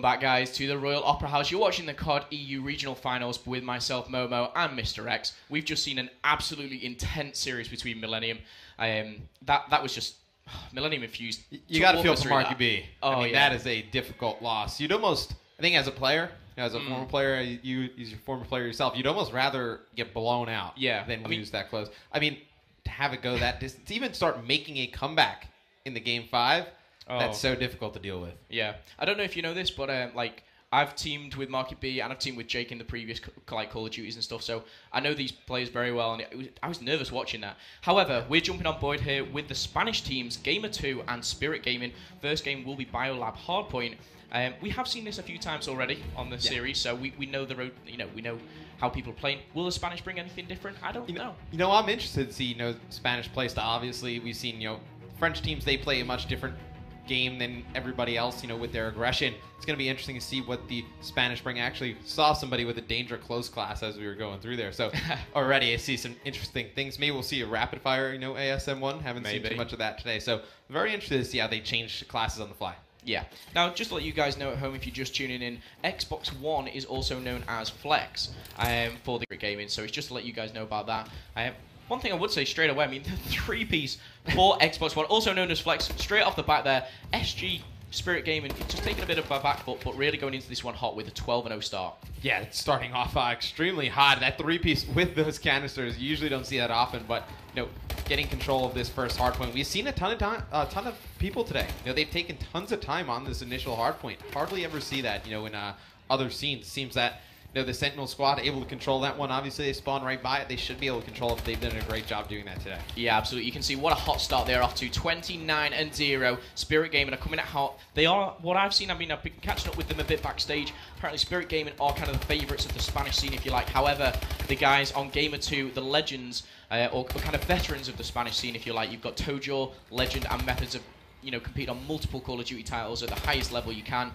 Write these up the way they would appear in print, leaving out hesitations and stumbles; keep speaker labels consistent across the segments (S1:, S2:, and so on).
S1: back, guys, to the Royal Opera House. You're watching the COD EU Regional Finals with myself, Momo, and Mr. X. We've just seen an absolutely intense series between Millennium. That was just Millennium infused.
S2: You got to feel for Marky B.
S1: Oh,
S2: I mean, that is a difficult loss. You'd almost, I think, as a player, as a former player, you as your former player yourself, you'd almost rather get blown out than lose that close. I mean, to have it go that distance, even start making a comeback in the game 5. That's so difficult to deal with.
S1: Yeah. I don't know if you know this, but I've teamed with Marky B and I've teamed with Jake in the previous Call of Duties and stuff, so I know these players very well, and I was nervous watching that. However, we're jumping on board here with the Spanish teams, Gamer2 and Spirit Gaming. First game will be Biolab Hardpoint. We have seen this a few times already on the series, so we know the road. We know how people are playing. Will the Spanish bring anything different? I don't know.
S2: I'm interested to see Spanish playstyle. Obviously, we've seen French teams, they play a much different game than everybody else, with their aggression. It's going to be interesting to see what the Spanish bring. I actually saw somebody with a danger close class as we were going through there, so already I see some interesting things. Maybe we'll see a rapid fire, ASM1. Haven't seen too much of that today, so very interested to see how they change classes on the fly.
S1: Yeah. Now, just to let you guys know at home, if you're just tuning in, Xbox One is also known as Flex for the gaming, so it's just to let you guys know about that. One thing I would say straight away, the 3-piece for Xbox One, also known as Flex, straight off the bat there, SG Spirit Gaming, just taking a bit of a back foot, but really going into this one hot with a 12-0 start. Yeah,
S2: it's starting off extremely hot. That 3-piece with those canisters, you usually don't see that often, but getting control of this first hardpoint. We've seen a ton of people today. They've taken tons of time on this initial hardpoint. Hardly ever see that, in other scenes. It seems that the Sentinel squad able to control that one. Obviously, they spawn right by it. They should be able to control it. They've done a great job doing that today.
S1: Yeah, absolutely. You can see what a hot start they're off to. 29-0. Spirit Gaming are coming out hot. They are, what I've seen, I've been catching up with them a bit backstage. Apparently, Spirit Gaming are kind of the favourites of the Spanish scene, if you like. However, the guys on Gamer2, the legends, or kind of veterans of the Spanish scene, if you like. You've got Tojo, legend, and methods of compete on multiple Call of Duty titles at the highest level you can.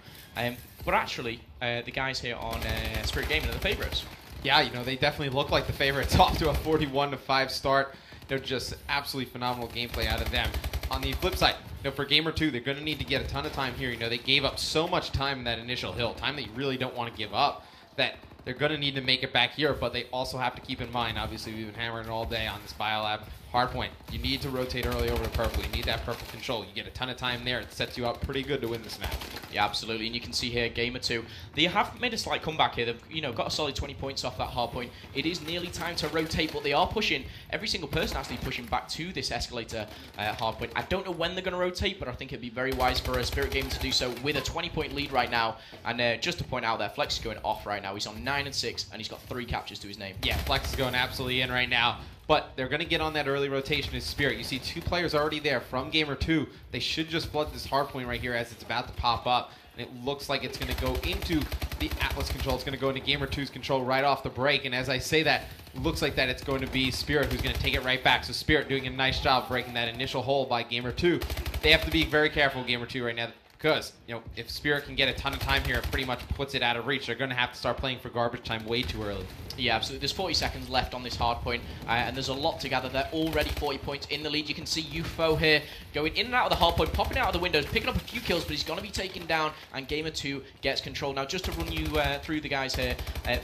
S1: But actually, the guys here on Spirit Gaming are the favourites.
S2: Yeah, they definitely look like the favourites. Off to a 41-5 start. They're just absolutely phenomenal gameplay out of them. On the flip side, for Gamer2, they're going to need to get a ton of time here. They gave up so much time in that initial hill, time that you really don't want to give up, that they're going to need to make it back here, but they also have to keep in mind, obviously, we've been hammering all day on this Biolab hardpoint. You need to rotate early over to purple. You need that purple control. You get a ton of time there. It sets you up pretty good to win this match.
S1: Yeah, absolutely. And you can see here, Gamer2, they have made a slight comeback here. They've got a solid 20 points off that hardpoint. It is nearly time to rotate, but they are pushing. Every single person actually pushing back to this escalator hardpoint. I don't know when they're going to rotate, but I think it'd be very wise for a Spirit Gaming to do so with a 20-point lead right now. And just to point out there, Flex is going off right now. He's on 9-6, and he's got 3 captures to his name.
S2: Yeah, Flex is going absolutely in right now. But they're going to get on that early rotation as Spirit. You see 2 players already there from Gamer2. They should just flood this hardpoint right here as it's about to pop up. And it looks like it's going to go into the Atlas control. It's going to go into Gamer2's control right off the break. And as I say that, it looks like that it's going to be Spirit who's going to take it right back. So Spirit doing a nice job breaking that initial hole by Gamer2. They have to be very careful, Gamer2, right now. Because, if Spirit can get a ton of time here, it pretty much puts it out of reach. They're going to have to start playing for garbage time way too early.
S1: Yeah, absolutely. There's 40 seconds left on this hard point, and there's a lot to gather. They're already 40 points in the lead. You can see UFO here going in and out of the hard point, popping out of the windows, picking up a few kills, but he's going to be taken down, and Gamer2 gets control. Now, just to run you through the guys here,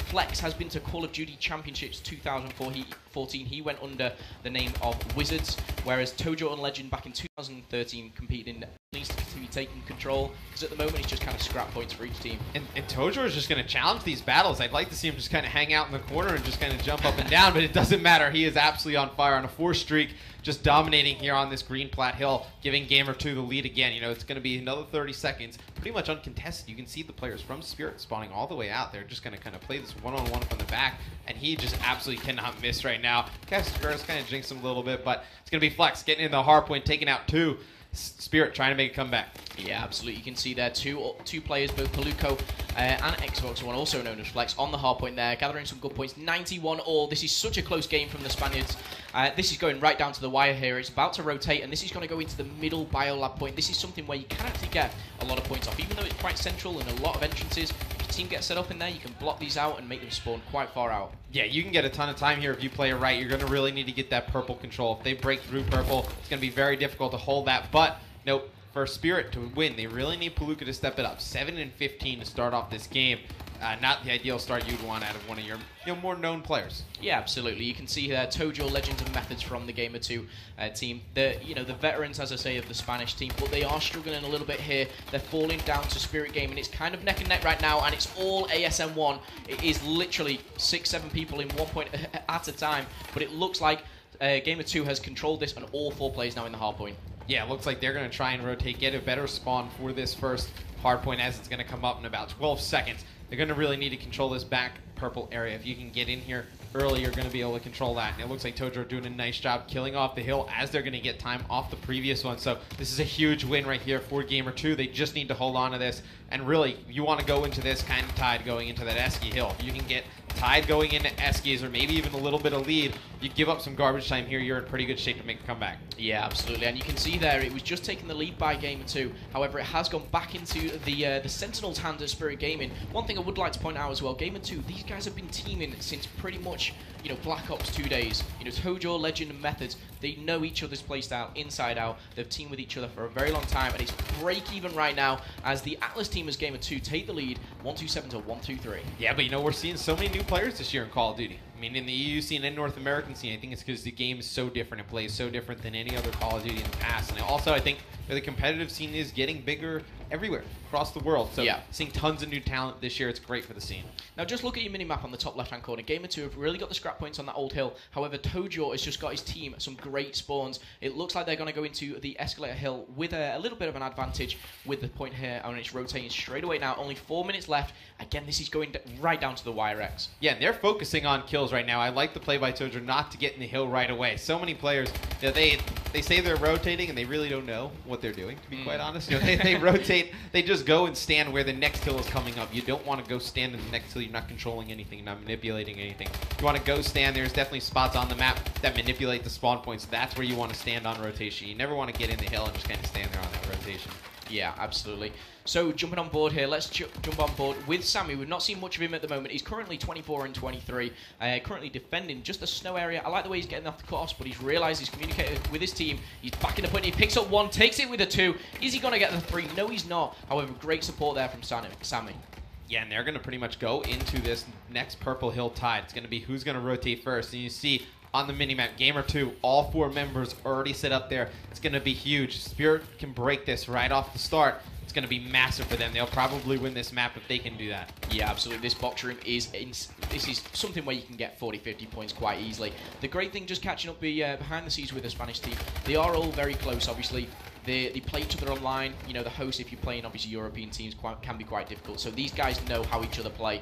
S1: Flex has been to Call of Duty Championships 2014. He went under the name of Wizards, whereas Tojo and Legend back in 2013 competed in needs to be taking control, because at the moment it's just kind of scrap points for each team.
S2: And Tojo is just going to challenge these battles. I'd like to see him just kind of hang out in the corner and just kind of jump up and down, but it doesn't matter. He is absolutely on fire on a 4 streak, just dominating here on this green plat hill, giving Gamer2 the lead again. It's going to be another 30 seconds, pretty much uncontested. You can see the players from Spirit spawning all the way out. They're just going to kind of play this one-on-one from the back, and he just absolutely cannot miss right now. Casper's kind of jinxed him a little bit, but it's going to be Flex getting in the hard point, taking out 2. Spirit trying to make a comeback.
S1: Yeah, absolutely. You can see there two players, both Paluco and Xbox One, also known as Flex, on the hard point there, gathering some good points. 91 all. This is such a close game from the Spaniards. This is going right down to the wire here. It's about to rotate, and this is going to go into the middle biolab point. This is something where you can actually get a lot of points off, even though it's quite central and a lot of entrances. If your team gets set up in there, you can block these out and make them spawn quite far out.
S2: Yeah, you can get a ton of time here if you play it right. You're going to really need to get that purple control. If they break through purple, it's going to be very difficult to hold that. But nope, for Spirit to win, they really need Palooka to step it up. 7-15 to start off this game. Not the ideal start you'd want out of one of your more known players.
S1: Yeah, absolutely. You can see Tojo, Legends and Methods from the Gamer2 team. The veterans, as I say, of the Spanish team, but they are struggling a little bit here. They're falling down to Spirit Gaming. It's kind of neck and neck right now, and it's all ASM1. It is literally 6-7 people in 1 point at a time, but it looks like Gamer2 has controlled this, and all 4 players now in the hard point.
S2: Yeah, it looks like they're going to try and rotate, get a better spawn for this first hard point as it's going to come up in about 12 seconds. They're going to really need to control this back purple area. If you can get in here early, you're going to be able to control that. And it looks like Tojo are doing a nice job killing off the hill as they're going to get time off the previous one. So this is a huge win right here for Gamer2. They just need to hold on to this. And really, you want to go into this kind of tied going into that Esky hill. If you can get tied going into Eskies or maybe even a little bit of lead, you give up some garbage time here, you're in pretty good shape to make a comeback.
S1: Yeah, absolutely. And you can see there, it was just taking the lead by Gamer2. However, it has gone back into the Sentinel's hand at Spirit Gaming. One thing I would like to point out as well, Gamer2, these guys have been teaming since pretty much, Black Ops 2 days. Tojo, Legend, and Methods, they know each other's playstyle inside out. They've teamed with each other for a very long time, and it's break even right now as the Atlas team as Gamer2 take the lead, 127 to 123.
S2: Yeah, but we're seeing so many new players this year in Call of Duty. I mean, in the EU scene and North American scene, I think it's because the game is so different. It plays so different than any other Call of Duty in the past. And also, I think the competitive scene is getting bigger everywhere across the world. So
S1: yeah,
S2: seeing tons of new talent this year, it's great for the scene.
S1: Now just look at your minimap on the top left-hand corner. Gamer2 have really got the scrap points on that old hill. However, Tojo has just got his team some great spawns. It looks like they're going to go into the escalator hill with a little bit of an advantage with the point here, and it's rotating straight away now. Only 4 minutes left. Again, this is going right down to the wire X.
S2: Yeah, and they're focusing on kills right now. I like the play by Tojo not to get in the hill right away. So many players, they say they're rotating and they really don't know what they're doing, to be quite honest. They rotate, they just go and stand where the next hill is coming up. You don't want to go stand in the next hill. You're not controlling anything, not manipulating anything. You want to go stand. There's definitely spots on the map that manipulate the spawn points. That's where you want to stand on rotation. You never want to get in the hill and just kind of stand there on that rotation.
S1: Yeah, absolutely. So jumping on board here, let's jump on board with Sammy. We've not seen much of him at the moment. He's currently 24 and 23, currently defending just the snow area. I like the way he's getting off the cutoffs, but he's realised he's communicated with his team. He's back in the point. He picks up 1, takes it with a 2. Is he going to get the 3? No, he's not. However, great support there from Sammy.
S2: Yeah, and they're going to pretty much go into this next purple hill tide. It's going to be who's going to rotate first. And you see on the minimap, Gamer2, all 4 members already set up there. It's going to be huge. Spirit can break this right off the start. It's going to be massive for them. They'll probably win this map if they can do that.
S1: Yeah, absolutely. This box room is this is something where you can get 40, 50 points quite easily. The great thing, just catching up behind the scenes with the Spanish team, they are all very close, obviously. They play each other online. The host, if you're playing, obviously, European teams can be quite difficult. So these guys know how each other play.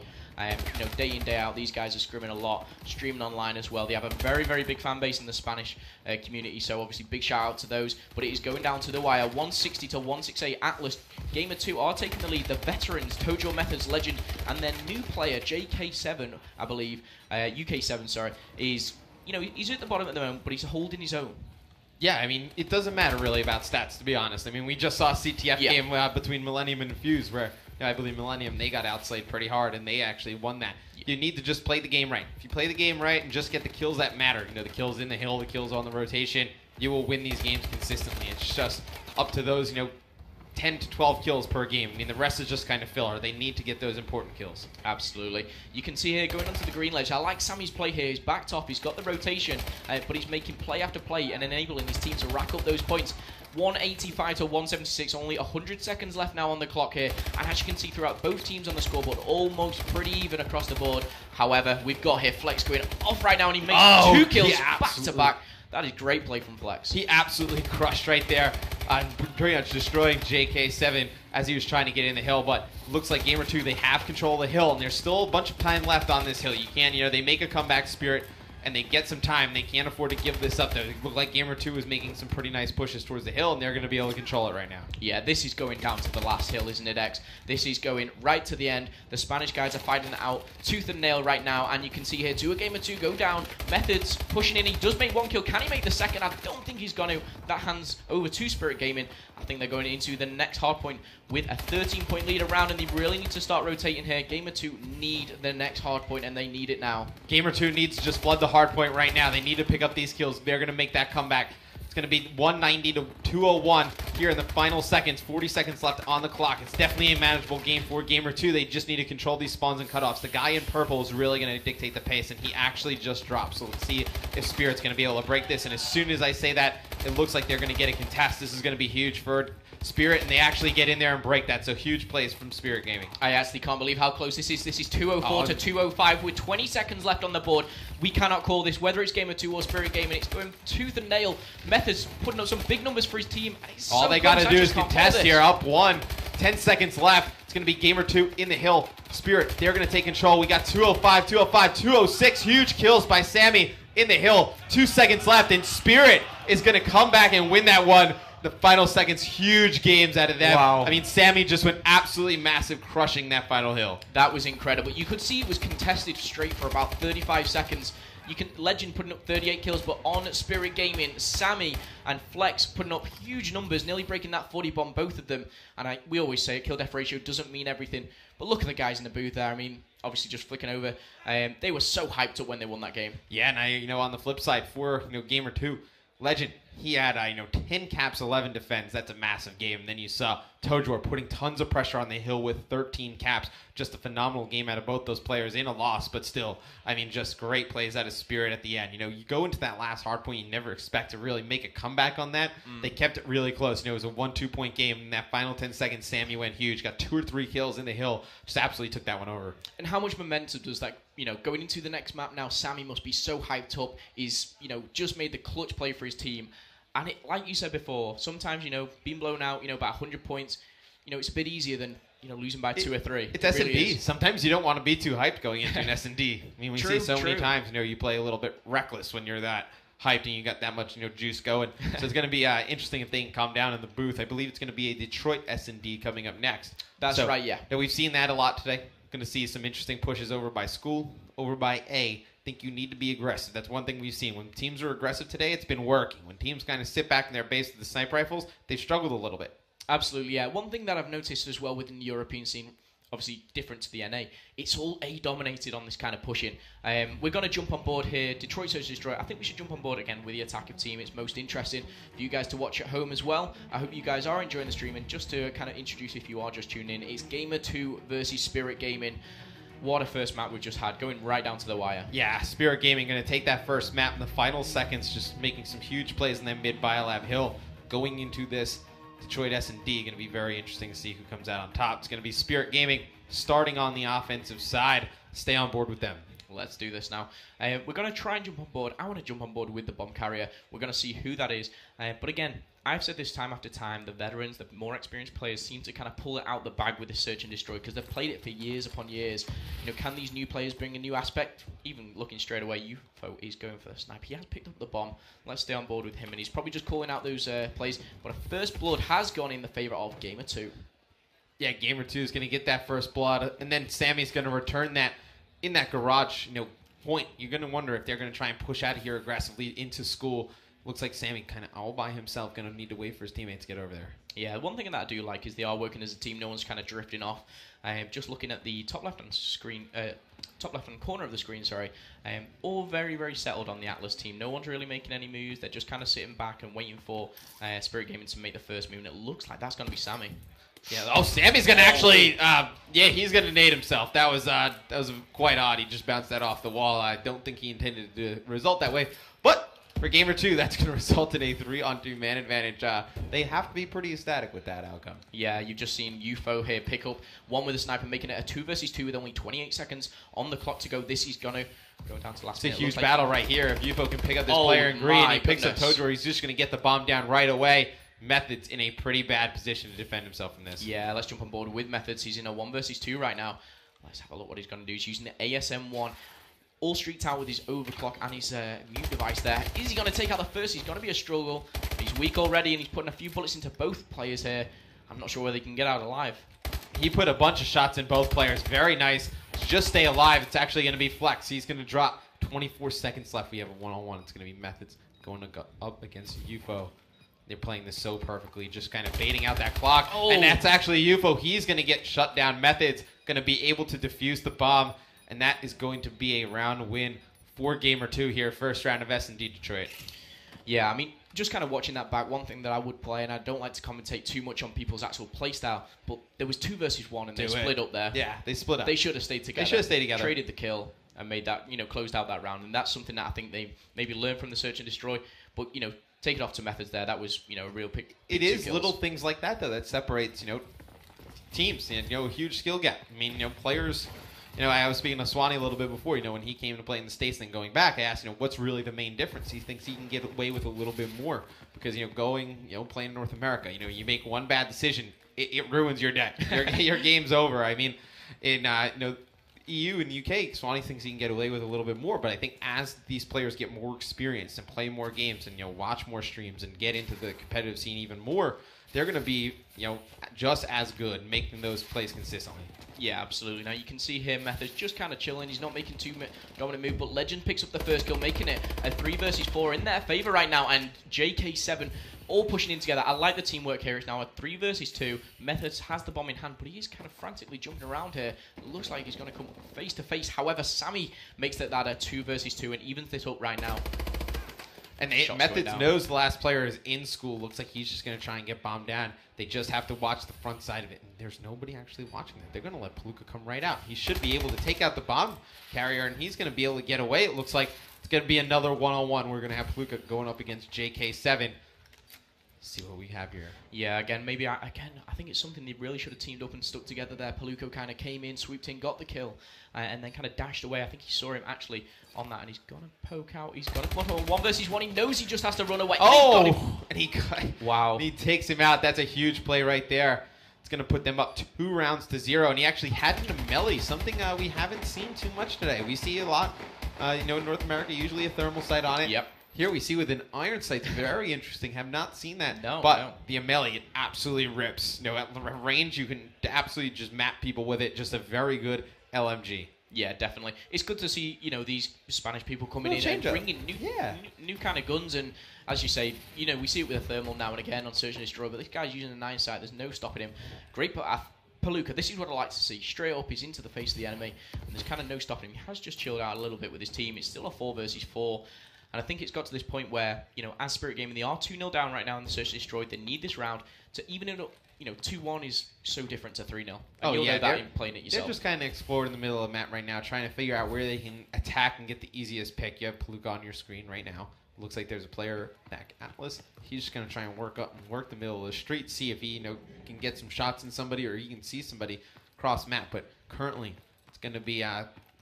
S1: Day in, day out, these guys are scrimming a lot, streaming online as well. They have a very, very big fan base in the Spanish community, so obviously big shout out to those. But it is going down to the wire, 160 to 168. Atlas, Gamer2 are taking the lead. The veterans, Tojo, Methods, Legend, and their new player, JK7, I believe, UK7, sorry, is, he's at the bottom at the moment, but he's holding his own.
S2: Yeah, I mean, it doesn't matter really about stats, to be honest. I mean, we just saw a CTF game between Millennium and Fuse where I believe Millennium, they got outslayed pretty hard, and they actually won that. You need to just play the game right. If you play the game right and just get the kills that matter, the kills in the hill, the kills on the rotation, you will win these games consistently. It's just up to those, 10 to 12 kills per game. I mean, the rest is just kind of filler. They need to get those important kills.
S1: Absolutely. You can see here, going onto the green ledge, I like Sammy's play here. He's backed off, he's got the rotation, but he's making play after play and enabling his team to rack up those points. 185 to 176, only 100 seconds left now on the clock here. And as you can see throughout both teams on the scoreboard, almost pretty even across the board. However, we've got here Flex going off right now, and he makes 2 kills back to back. That is great play from Flex.
S2: He absolutely crushed right there, pretty much destroying JK7 as he was trying to get in the hill. But looks like Gamer2, they have control of the hill, and there's still a bunch of time left on this hill. You can, they make a comeback, Spirit, and they get some time. They can't afford to give this up. They look like Gamer2 is making some pretty nice pushes towards the hill, and they're going to be able to control it right now.
S1: Yeah, this is going down to the last hill, isn't it, X? This is going right to the end. The Spanish guys are fighting it out tooth and nail right now, and you can see here, Gamer2 go down. Methods pushing in. He does make 1 kill. Can he make the second? I don't think he's going to. That hands over to Spirit Gaming. I think they're going into the next hard point with a 13-point lead around, and they really need to start rotating here. Gamer2 need the next hard point, and they need it now.
S2: Gamer2 needs to just flood the hard point right now. They need to pick up these kills. They're going to make that comeback. It's going to be 190 to 201 here in the final seconds. 40 seconds left on the clock. It's definitely a manageable game for Gamer2. They just need to control these spawns and cutoffs. The guy in purple is really going to dictate the pace, and he actually just dropped. So let's see if Spirit's going to be able to break this. And as soon as I say that, it looks like they're going to get a contest. This is going to be huge for Spirit, and they actually get in there and break that. So huge plays from Spirit Gaming.
S1: I actually can't believe how close this is. This is 204 to 205 with 20 seconds left on the board. We cannot call this, whether it's Gamer2 or Spirit Gaming. It's going tooth and nail. Method's putting up some big numbers for his team.
S2: All they got to do is contest here. Up 1. 10 seconds left. It's going to be Gamer2 in the hill. Spirit, they're going to take control. We got 205, 205, 206. Huge kills by Sammy in the hill. 2 seconds left, and Spirit is going to come back and win that one. The final seconds, huge games out of them.
S1: Wow.
S2: I mean, Sammy just went absolutely massive, crushing that final hill.
S1: That was incredible. You could see it was contested straight for about 35 seconds. Legend putting up 38 kills, but on Spirit Gaming, Sammy and Flex putting up huge numbers, nearly breaking that 40 bomb, both of them. And we always say kill death ratio doesn't mean everything, but look at the guys in the booth there. I mean, obviously just flicking over. They were so hyped up when they won that game.
S2: Yeah, and on the flip side, for Gamer2, Legend, he had 10 caps, 11 defends. That's a massive game. And then you saw Tojor putting tons of pressure on the hill with 13 caps. Just a phenomenal game out of both those players in a loss, but still, I mean, just great plays out of Spirit at the end. You go into that last hard point, you never expect to really make a comeback on that. They kept it really close. It was a 1-2 point game. In that final 10 seconds, Sammy went huge, got 2 or 3 kills in the hill. Just absolutely took that one over.
S1: And how much momentum does that, going into the next map now, Sammy must be so hyped up. He's, just made the clutch play for his team. And like you said before, sometimes, being blown out, by 100 points, it's a bit easier than, losing by 2 or 3.
S2: It's S&D. Really sometimes you don't want to be too hyped going into an S&D. I mean, we see so many times, you play a little bit reckless when you're that hyped and you got that much, juice going. So it's going to be interesting if they can calm down in the booth. I believe it's going to be a Detroit S&D coming up next.
S1: That's right, yeah.
S2: We've seen that a lot today. Going to see some interesting pushes over by School, over by A. I think you need to be aggressive. That's one thing we've seen. When teams are aggressive today, it's been working. When teams kind of sit back in their base with the sniper rifles, they've struggled a little bit.
S1: Absolutely, yeah. One thing that I've noticed as well within the European scene, obviously different to the NA, it's all A-dominated on this kind of pushing. We're going to jump on board here. Detroit Search Destroy. I think we should jump on board again with the attacking team. It's most interesting for you guys to watch at home as well. I hope you guys are enjoying the stream. And just to kind of introduce, if you are just tuning in, it's Gamer2 versus Spirit Gaming. What a first map we've just had, going right down to the wire.
S2: Yeah, Spirit Gaming going to take that first map in the final seconds, just making some huge plays in that mid-Biolab hill. Going into this Detroit S&D, going to be very interesting to see who comes out on top. It's going to be Spirit Gaming starting on the offensive side. Stay on board with them.
S1: Let's do this now. We're going to try and jump on board. I want to jump on board with the bomb carrier. We're going to see who that is. But again, I've said this time after time, the veterans, the more experienced players seem to kind of pull it out the bag with the Search and Destroy because they've played it for years upon years. Can these new players bring a new aspect? Even looking straight away, UFO is going for the snipe. He has picked up the bomb. Let's stay on board with him, and he's probably just calling out those plays. But a first blood has gone in the favor of Gamer2.
S2: Yeah, Gamer2 is going to get that first blood, and then Sammy's going to return that in that garage point. You're going to wonder if they're going to try and push out of here aggressively into School. Looks like Sammy kind of all by himself, going to need to wait for his teammates to get over there. Yeah,
S1: one thing that I do like is they are working as a team. No one's kind of drifting off. Just looking at the top left-hand screen, top left-hand corner of the screen, sorry. All very, very settled on the Atlas team. No one's really making any moves. They're just kind of sitting back and waiting for Spirit Gaming to make the first move, and it looks like that's going to be Sammy.
S2: Yeah. Sammy's going to actually, he's going to nade himself. That was quite odd. He just bounced that off the wall. I don't think he intended to result that way, but for Gamer2, that's going to result in a 3-on-2 man advantage. They have to be pretty ecstatic with that outcome.
S1: Yeah, you've just seen UFO here pick up one with a sniper, making it a 2 versus 2 with only 28 seconds on the clock to go. This is going to go down to last minute.
S2: It's a huge battle right here. If UFO can pick up this player in green, he picks up Tojor, he's just going to get the bomb down right away. Method's in a pretty bad position to defend himself from this.
S1: Yeah, let's jump on board with Methods. He's in a 1 versus 2 right now. Let's have a look what he's going to do. He's using the ASM-1. All streaked out with his overclock and his mute device there. Is he going to take out the first? He's going to be a struggle. He's weak already, and he's putting a few bullets into both players here. I'm not sure whether he can get out alive.
S2: He put a bunch of shots in both players. Very nice. Just stay alive. It's actually going to be Flex. He's going to drop. 24 seconds left. We have a 1-on-1. It's going to be Methods going to go up against UFO. They're playing this so perfectly, just kind of baiting out that clock. Oh. And that's actually UFO. He's going to get shut down. Methods going to be able to defuse the bomb. And that is going to be a round win for Gamer2 here, first round of S&D Detroit.
S1: Yeah, I mean, just kind of watching that back, one thing that I would play, and I don't like to commentate too much on people's actual playstyle, but there was 2 versus 1, and they split up there.
S2: Yeah, they split up.
S1: They should have stayed together.
S2: They should have stayed together.
S1: Traded the kill and made that, closed out that round, and that's something that I think they maybe learned from the search and destroy. But take it off to methods there. That was a real pick.
S2: It is little things like that though that separates teams. A huge skill gap. I mean, players. I was speaking to Swanee a little bit before. When he came to play in the States, then going back, I asked, what's really the main difference? He thinks he can get away with a little bit more because, playing in North America, you make one bad decision, it ruins your day. Your game's over. I mean, in EU and UK, Swanee thinks he can get away with a little bit more. But I think as these players get more experience and play more games and watch more streams and get into the competitive scene even more, they're going to be just as good making those plays consistently.
S1: Yeah, absolutely. Now you can see here Methods just kind of chilling. He's not making too dominant move, but Legend picks up the first kill, making it a 3 versus 4 in their favor right now. And JK7 all pushing in together. I like the teamwork here. It's now a 3 versus 2. Methods has the bomb in hand, but he is kind of frantically jumping around here. It looks like he's going to come face to face. However, Sammy makes that a 2 versus 2 and evens this up right now.
S2: And Methods knows the last player is in school. Looks like he's just going to try and get bombed down. They just have to watch the front side of it. And there's nobody actually watching that. They're going to let Palooka come right out. He should be able to take out the bomb carrier, and he's going to be able to get away. It looks like it's going to be another one-on-one. We're going to have Palooka going up against JK7. See what we have here.
S1: Yeah, again, maybe I think it's something they really should have teamed up and stuck together there. Palooka kind of came in, swooped in, got the kill, and then kind of dashed away. I think he saw him actually on that, and he's going to poke out. He's got to come on 1 versus 1. He knows he just has to run away.
S2: Oh! And he got him.
S1: Wow.
S2: And he takes him out. That's a huge play right there. It's going to put them up 2 rounds to 0, and he actually had him to melee, something we haven't seen too much today. We see a lot, in North America, usually a thermal sight on it.
S1: Yep.
S2: Here we see with an iron sight, very interesting. Have not seen that.
S1: No,
S2: but the melee, it absolutely rips. At range, you can absolutely just map people with it. Just a very good LMG.
S1: Yeah, definitely. It's good to see, these Spanish people coming in and bringing new kind of guns. And as you say, we see it with a thermal now and again on Search and Destroy, but this guy's using a 9 sight. There's no stopping him. Great Palooka, this is what I like to see. Straight up, he's into the face of the enemy, and there's kind of no stopping him. He has just chilled out a little bit with his team. It's still a 4 versus 4. And I think it's got to this point where, as Spirit Gaming, they are 2-0 down right now in the Search and Destroy. They need this round to even it up. 2-1 is so different to 3-0.
S2: Oh,
S1: you'll
S2: yeah,
S1: know that in playing it yourself.
S2: They're just kind of exploring the middle of the map right now, trying to figure out where they can attack and get the easiest pick. You have Palooka on your screen right now. Looks like there's a player back Atlas. He's just going to try and work the middle of the street, see if he can get some shots in somebody or he can see somebody cross map. But currently, it's going to be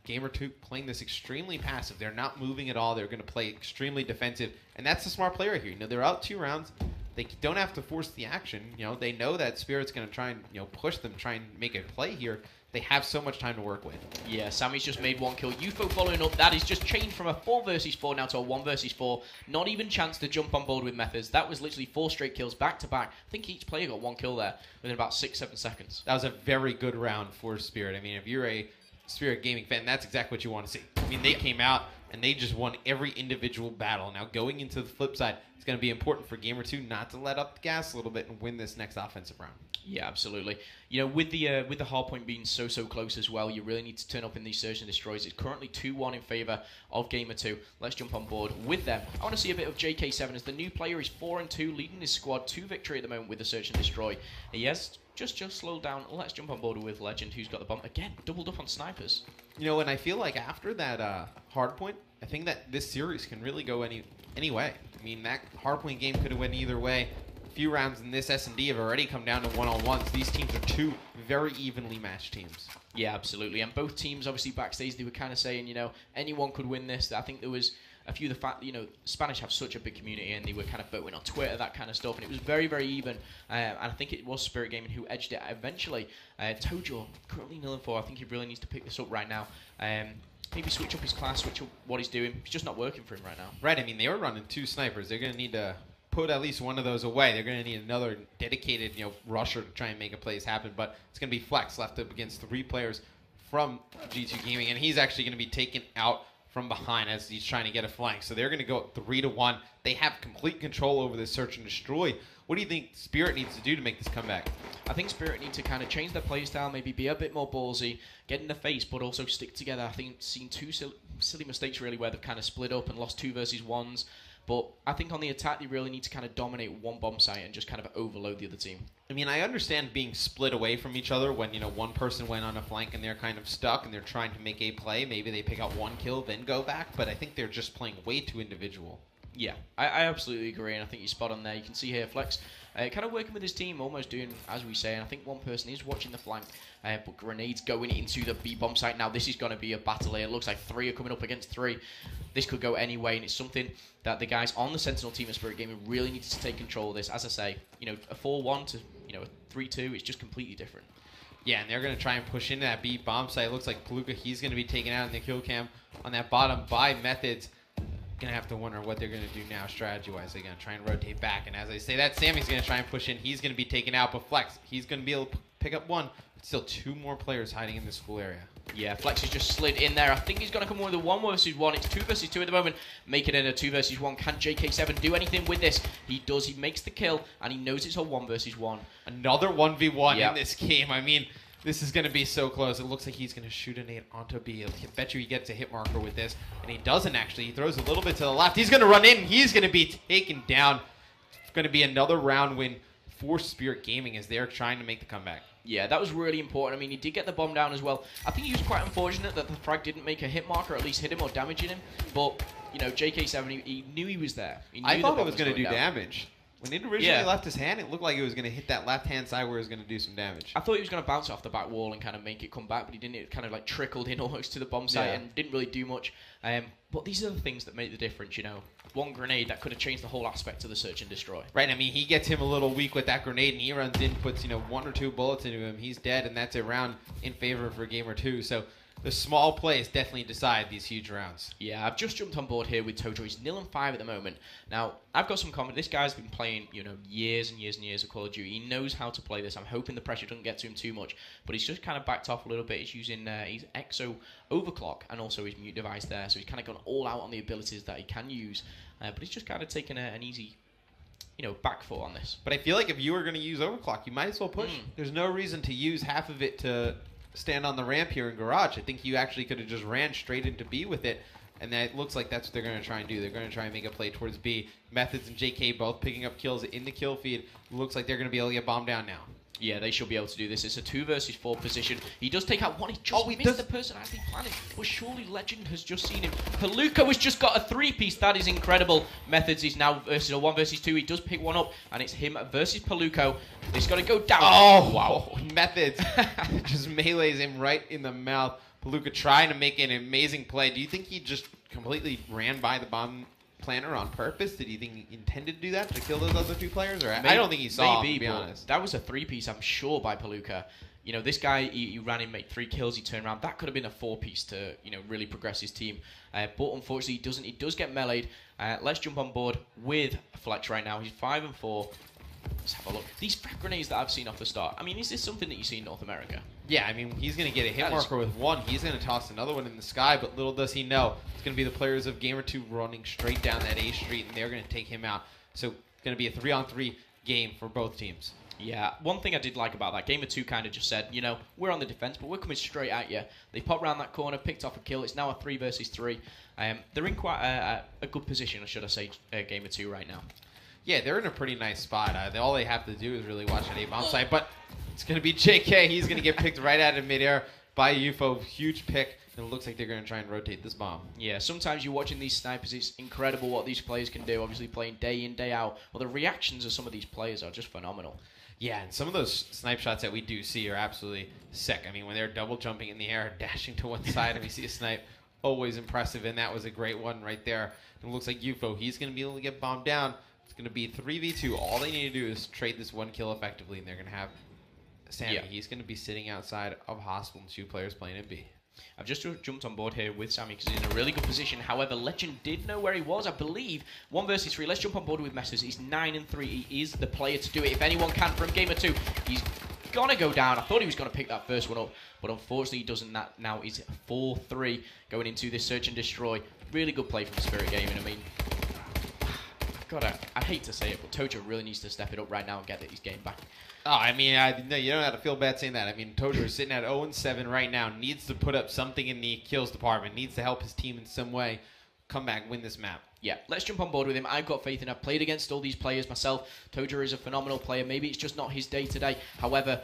S2: Gamer2 playing this extremely passive. They're not moving at all. They're going to play extremely defensive, and that's the smart player here. They're out 2 rounds. They don't have to force the action. They know that Spirit's going to try and push them, try and make a play here. They have so much time to work with.
S1: Yeah, Sammy's just made 1 kill. UFO following up. That is just changed from a 4 versus 4 now to a 1 versus 4. Not even chance to jump on board with Methods. That was literally 4 straight kills back to back. I think each player got 1 kill there within about 6-7 seconds.
S2: That was a very good round for Spirit. I mean, if you're a Spirit Gaming fan, that's exactly what you want to see. I mean, they came out and they just won every individual battle. Now, going into the flip side, it's going to be important for Gamer2 not to let up the gas a little bit and win this next offensive round.
S1: Yeah, absolutely. With the hardpoint being so close as well, you really need to turn up in these Search and Destroys. It's currently 2-1 in favor of Gamer2. Let's jump on board with them. I want to see a bit of JK7 as the new player is 4-2, leading his squad to victory at the moment with the Search and Destroy. He has just slowed down. Let's jump on board with Legend, who's got the bomb again, doubled up on snipers.
S2: And I feel like after that hardpoint, I think that this series can really go any way. I mean, that hardpoint game could have went either way. A few rounds in this S&D have already come down to one-on-ones. These teams are 2 very evenly matched teams.
S1: Yeah, absolutely. And both teams, obviously, backstage, they were kind of saying, anyone could win this. I think there was a few of the fact, Spanish have such a big community, and they were kind of voting on Twitter, that kind of stuff, and it was very, very even. And I think it was Spirit Gaming who edged it eventually. Tojo, currently 0-4. I think he really needs to pick this up right now. Maybe switch up his class, switch up what he's doing. It's just not working for him right now.
S2: Right, I mean, they were running 2 snipers. They're going to need to put at least one of those away. They're going to need another dedicated, rusher to try and make a plays happen. But it's going to be Flex left up against 3 players from G2 Gaming, and he's actually going to be taken out from behind as he's trying to get a flank. So they're going to go up 3-1. They have complete control over this Search and Destroy. What do you think Spirit needs to do to make this comeback?
S1: I think Spirit need to kind of change their playstyle, maybe be a bit more ballsy, get in the face, but also stick together. I think I've seen 2 silly mistakes really where they've kind of split up and lost 2 versus 1s. But I think on the attack, they really need to kind of dominate one bomb site and just kind of overload the other team.
S2: I mean, I understand being split away from each other when, one person went on a flank and they're kind of stuck and they're trying to make a play. Maybe they pick out one kill, then go back. But I think they're just playing way too individual.
S1: Yeah, I absolutely agree, and I think you're spot on there. You can see here Flex kind of working with his team, almost doing as we say, and I think one person is watching the flank, but grenades going into the B-bomb site. Now, this is going to be a battle here. It looks like 3 are coming up against 3. This could go any way, and it's something that the guys on the Sentinel team of Spirit Gaming really need to take control of this. As I say, a 4-1 to, a 3-2, it's just completely different.
S2: Yeah, and they're going to try and push into that B bomb site. It looks like Palooka, he's going to be taken out in the kill cam on that bottom by Methods. Going to have to wonder what they're going to do now strategy-wise. They're going to try and rotate back. And as I say that, Sammy's going to try and push in. He's going to be taken out, but Flex, he's going to be able to pick up one. But still 2 more players hiding in the school area. Yeah,
S1: Flex has just slid in there. I think he's going to come with a 1 versus 1. It's 2 versus 2 at the moment. Make it in a 2 versus 1. Can JK7 do anything with this? He does. He makes the kill, and he knows it's a 1 versus 1.
S2: Another 1v1 in this game. I mean, this is going to be so close. It looks like he's going to shoot a nade onto B. I bet you he gets a hit marker with this. And he doesn't actually. He throws a little bit to the left. He's going to run in. He's going to be taken down. It's going to be another round win for Spirit Gaming as they're trying to make the comeback.
S1: Yeah, that was really important. I mean, he did get the bomb down as well. I think he was quite unfortunate that the frag didn't make a hit marker, or at least hit him or damaging him. But, JK7, he knew he was there. He knew
S2: I thought it was going to do damage. When it originally
S1: Yeah.
S2: left his hand, it looked like it was going to hit that left-hand side where it was going to do some damage.
S1: I thought he was going to bounce off the back wall and kind of make it come back, but he didn't. It kind of like trickled in almost to the bomb site and didn't really do much. But these are the things that make the difference, One grenade that could have changed the whole aspect of the search and destroy.
S2: Right, I mean, he gets him a little weak with that grenade, and he runs in, puts, 1 or 2 bullets into him. He's dead, and that's a round in favor for Gamer2. So the small plays definitely decide these huge rounds.
S1: Yeah, I've just jumped on board here with Tojo. He's 0-5 at the moment. Now, I've got some confidence. This guy's been playing, years and years and years of Call of Duty. He knows how to play this. I'm hoping the pressure doesn't get to him too much. But he's just kind of backed off a little bit. He's using his Exo overclock and also his mute device there. So he's kind of gone all out on the abilities that he can use. But he's just kind of taken an easy, back foot on this.
S2: But I feel like if you were going to use overclock, you might as well push. There's no reason to use half of it to stand on the ramp here in Garage. I think you actually could have just ran straight into B with it, and that looks like that's what they're going to try and do. They're going to try and make a play towards B. Methods and JK both picking up kills in the kill feed. Looks like they're going to be able to get bombed down now.
S1: Yeah, they should be able to do this. It's a 2 versus 4 position. He does take out one. He just missed the person actually planning. But surely Legend has just seen him. Palooka has just got a 3-piece. That is incredible. Methods is now versus a 1 versus 2. He does pick one up, and it's him versus Palooka. He's got to go down.
S2: Oh, wow. Methods just melees him right in the mouth. Palooka trying to make an amazing play. Do you think he just completely ran by the bomb planner on purpose? Did you think he intended to do that to kill those other 2 players? Or I don't think he saw him, to be honest.
S1: That was a 3-piece, I'm sure, by Palooka. This guy, he ran in, made 3 kills, he turned around. That could have been a 4-piece to, really progress his team. But unfortunately, he doesn't. He does get meleeed. Let's jump on board with Flex right now. He's 5-4. Let's have a look. These frag grenades that I've seen off the start. I mean, is this something that you see in North America?
S2: Yeah, I mean, he's going to get a hit marker with 1. He's going to toss another one in the sky, but little does he know, it's going to be the players of Gamer2 running straight down that A street, and they're going to take him out. So it's going to be a 3-on-3 game for both teams.
S1: Yeah, one thing I did like about that, Gamer2 kind of just said, we're on the defense, but we're coming straight at you. They popped around that corner, picked off a kill. It's now a 3 versus 3. They're in quite a good position, or should I say, Gamer2 right now.
S2: Yeah, they're in a pretty nice spot. All they have to do is really watch that A-bomb site, but it's going to be JK. He's going to get picked right out of midair by UFO. Huge pick, and it looks like they're going to try and rotate this bomb.
S1: Yeah, sometimes you're watching these snipers. It's incredible what these players can do, obviously playing day in, day out. Well, the reactions of some of these players are just phenomenal.
S2: Yeah, and some of those snipe shots that we do see are absolutely sick. I mean, when they're double jumping in the air, dashing to one side, and we see a snipe, always impressive, and that was a great one right there. And it looks like UFO, he's going to be able to get bombed down. It's going to be 3v2. All they need to do is trade this 1 kill effectively, and they're going to have Sammy. Yeah. He's going to be sitting outside of Hospital, and 2 players playing in B.
S1: I've just jumped on board here with Sammy because he's in a really good position. However, Legend did know where he was, I believe. 1 versus 3. Let's jump on board with Messers. He's 9-3. He is the player to do it. If anyone can from Gamer2, he's going to go down. I thought he was going to pick that first one up, but unfortunately he doesn't. That now is 4-3 going into this search and destroy. Really good play from Spirit Gaming. I mean, I hate to say it, but Tojo really needs to step it up right now and get his game back.
S2: Oh, I mean, no, you don't have to feel bad saying that. I mean, Tojo is sitting at 0-7 right now. Needs to put up something in the kills department. Needs to help his team in some way. come back, win this map.
S1: Yeah, let's jump on board with him. I've got faith in him. I've played against all these players myself. Tojo is a phenomenal player. Maybe it's just not his day today. However,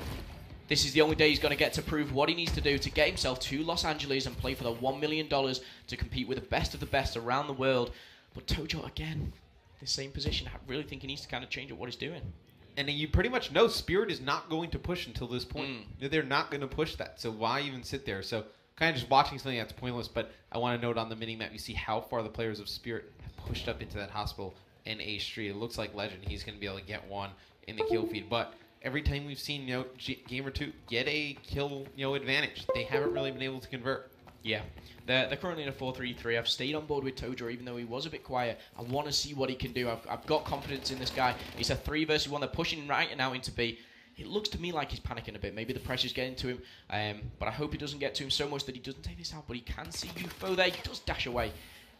S1: this is the only day he's going to get to prove what he needs to do to get himself to Los Angeles and play for the $1 million to compete with the best of the best around the world. But Tojo, again, the same position. I really think he needs to kind of change up what he's doing.
S2: And you pretty much know Spirit is not going to push until this point. They're not going to push that. So why even sit there? So kind of just watching something that's pointless. But I want to note on the mini-map, you see how far the players of Spirit have pushed up into that hospital in A Street. It looks like Legend. He's going to be able to get one in the kill feed. But every time we've seen Gamer2 get a kill advantage, they haven't really been able to convert.
S1: Yeah, they're currently in a 4-3-3. I've stayed on board with Tojo, even though he was a bit quiet. I want to see what he can do. I've got confidence in this guy. He's a 3 versus 1. They're pushing right now into B. It looks to me like he's panicking a bit. Maybe the pressure's getting to him. But I hope it doesn't get to him so much that he doesn't take this out. But he can see UFO there. He does dash away.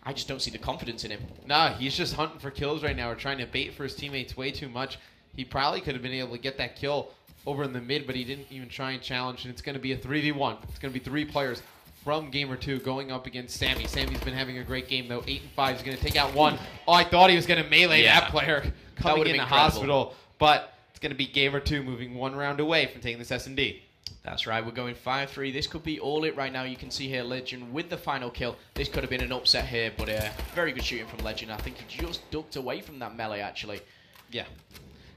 S1: I just don't see the confidence in him.
S2: Nah, he's just hunting for kills right now. Or trying to bait for his teammates way too much. He probably could have been able to get that kill over in the mid, but he didn't even try and challenge. And it's going to be a 3v1. It's going to be 3 players from Gamer2 going up against Sammy. Sammy's been having a great game, though. 8 and 5. He's going to take out one. Oh, I thought he was going to melee that player coming in the hospital. But it's going to be Gamer2 moving 1 round away from taking this S&D.
S1: That's right. We're going 5-3. This could be all it right now. You can see here Legend with the final kill. This could have been an upset here, but very good shooting from Legend. I think he just ducked away from that melee, actually.
S2: Yeah.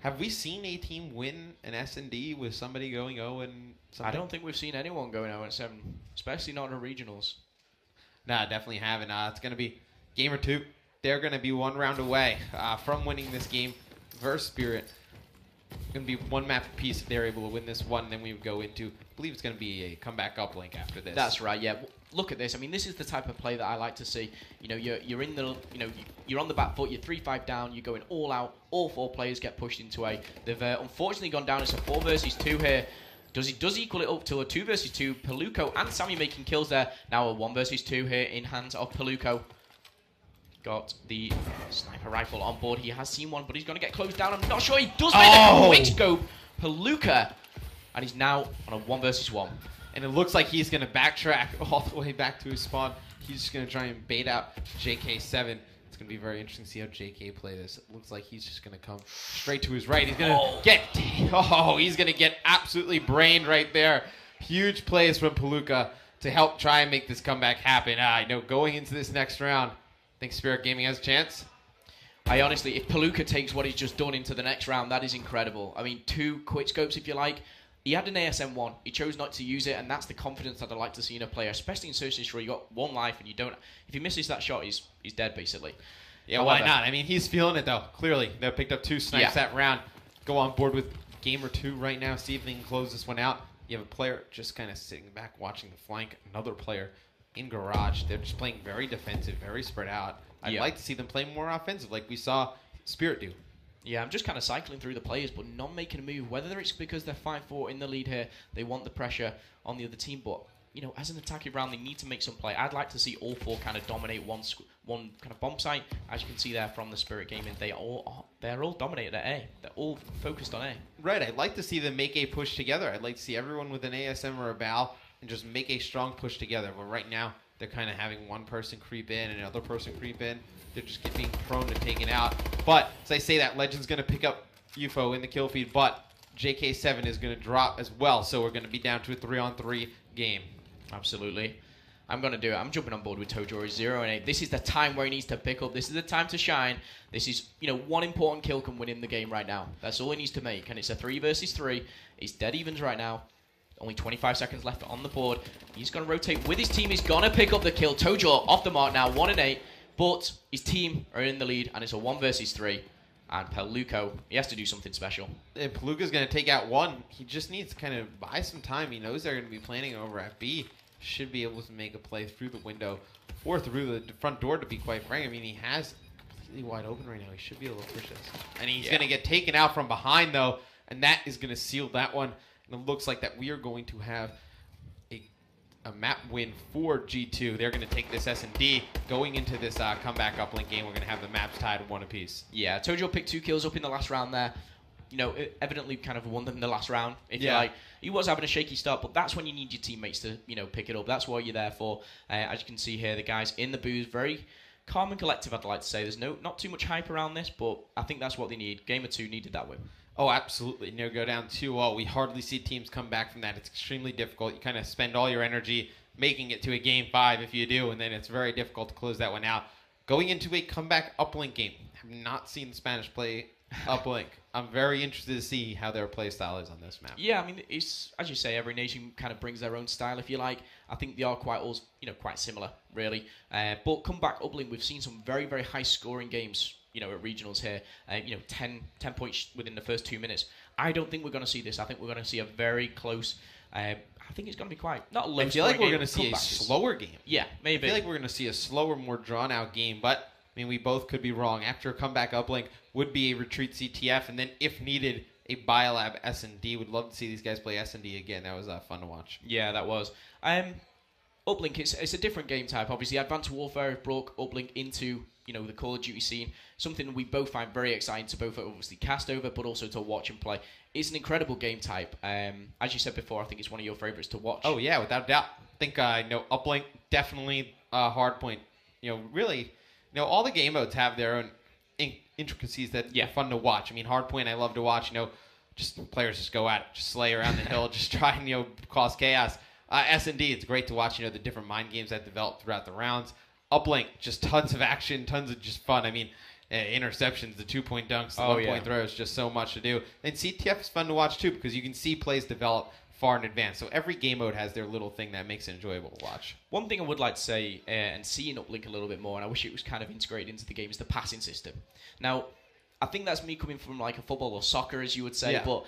S2: Have we seen a team win an S&D with somebody going 0 and something?
S1: I don't think we've seen anyone going 0 and 7, especially not in the regionals.
S2: Nah, definitely haven't. It's going to be Gamer2. They're going to be 1 round away from winning this game versus Spirit. It's going to be 1 map apiece if they're able to win this one. Then we would go into, I believe it's going to be a comeback uplink after this.
S1: That's right. Yeah. Look at this. I mean, this is the type of play that I like to see. You know, you're in the, you're on the back foot. You're 3-5 down. You're going all out. All 4 players get pushed into A. They've unfortunately gone down. It's a 4 versus 2 here. Does equal it up to a 2 versus 2. Paluco and Sammy making kills there. Now a 1 versus 2 here in hands of Paluco. Got the sniper rifle on board. He has seen one, but he's going to get closed down. I'm not sure he does make the quick scope. Paluca. And he's now on a 1 versus 1.
S2: And it looks like he's going to backtrack all the way back to his spawn. He's just going to try and bait out JK7. It's going to be very interesting to see how JK play this. It looks like he's just going to come straight to his right. He's going to he's going to get absolutely brained right there. Huge plays from Paluca to help try and make this comeback happen. I know going into this next round, I think Spirit Gaming has a chance.
S1: I honestly, if Paluca takes what he's just done into the next round, that is incredible. I mean, 2 quick scopes, if you like. He had an ASM-1. He chose not to use it, and that's the confidence that I like to see in a player, especially in Search where you got 1 life and you don't. If he misses that shot, he's dead basically.
S2: Yeah, however, why not? I mean, he's feeling it though. Clearly, they picked up 2 snipes that round. Go on board with Gamer2 right now. See if they can close this one out. You have a player just kind of sitting back watching the flank. Another player in garage. They're just playing very defensive, very spread out. I'd like to see them play more offensive, like we saw Spirit do.
S1: Yeah, I'm just kind of cycling through the players, but not making a move. Whether it's because they're 5-4 in the lead here, they want the pressure on the other team. But, you know, as an attacking round, they need to make some play. I'd like to see all 4 kind of dominate one kind of bomb site. As you can see there from the Spirit Gaming, they're all dominated at A. They're all focused on A.
S2: Right, I'd like to see them make a push together. I'd like to see everyone with an ASM or a BAL and just make a strong push together. But right now, they're kind of having one person creep in and another person creep in. They're just being prone to taking out. But, as I say that, Legend's going to pick up UFO in the kill feed, but JK7 is going to drop as well, so we're going to be down to a 3-on-3 game.
S1: Absolutely. I'm going to do it. I'm jumping on board with Tojo. 0 and 8. This is the time where he needs to pick up. This is the time to shine. This is, 1 important kill can win him the game right now. That's all he needs to make, and it's a 3 versus 3. It's dead evens right now. Only 25 seconds left on the board. He's going to rotate with his team. He's going to pick up the kill. Tojo off the mark now, 1 and 8. But his team are in the lead, and it's a 1 versus 3. And Paluco, he has to do something special.
S2: And Paluca's going to take out 1. He just needs to kind of buy some time. He knows they're going to be planning over at B. Should be able to make a play through the window or through the front door, to be quite frank. I mean, he has completely wide open right now. He should be able to push this. And he's going to get taken out from behind, though, and that is going to seal that one. And it looks like that we are going to have a map win for G2. They're going to take this S&D. Going into this comeback uplink game, we're going to have the maps tied 1 apiece.
S1: Yeah, Tojo picked 2 kills up in the last round there. Evidently kind of won them in the last round, if you like. He was having a shaky start, but that's when you need your teammates to, pick it up. That's what you're there for. As you can see here, the guys in the booth, very calm and collective, I'd like to say. There's not too much hype around this, but I think that's what they need. Gamer2 needed that win.
S2: Oh, absolutely. Go down 2-0. We hardly see teams come back from that. It's extremely difficult. You kind of spend all your energy making it to a Game 5 if you do, and then it's very difficult to close that one out. Going into a comeback uplink game. Have not seen the Spanish play uplink. I'm very interested to see how their play style is on this map.
S1: Yeah, I mean, it's, as you say, every nation kind of brings their own style, if you like. I think they are quite similar, really. But comeback uplink, we've seen some very, very high-scoring games, at regionals here. 10 points within the first 2 minutes. I don't think we're going to see this. I think we're going to see a very close. I think it's going to be quite not low.
S2: I feel like we're going to see a slower game.
S1: Yeah, maybe.
S2: I feel like we're going to see a slower, more drawn-out game, but. I mean, we both could be wrong. After a comeback uplink would be a retreat CTF, and then if needed, a Biolab S&D. Would love to see these guys play S&D again. That was fun to watch.
S1: Yeah, that was. Uplink, it's a different game type. Obviously, Advanced Warfare have brought Uplink into the Call of Duty scene. Something we both find very exciting to both obviously cast over, but also to watch and play. It's an incredible game type. As you said before, I think it's one of your favorites to watch.
S2: Oh yeah, without a doubt. I think Uplink definitely hardpoint. Really. All the game modes have their own intricacies that are fun to watch. I mean, hardpoint I love to watch. Just players just go at it, just slay around the hill, just try and cause chaos. S&D, it's great to watch. The different mind games that develop throughout the rounds. Uplink, just tons of action, tons of just fun. I mean, interceptions, the 2-point dunks, the 1-point throws, just so much to do. And CTF is fun to watch too because you can see plays develop far in advance. So every game mode has their little thing that makes it enjoyable to watch.
S1: One thing I would like to say, and see in Uplink a little bit more, and I wish it was kind of integrated into the game, is the passing system. Now, I think that's me coming from like a football or soccer, as you would say, but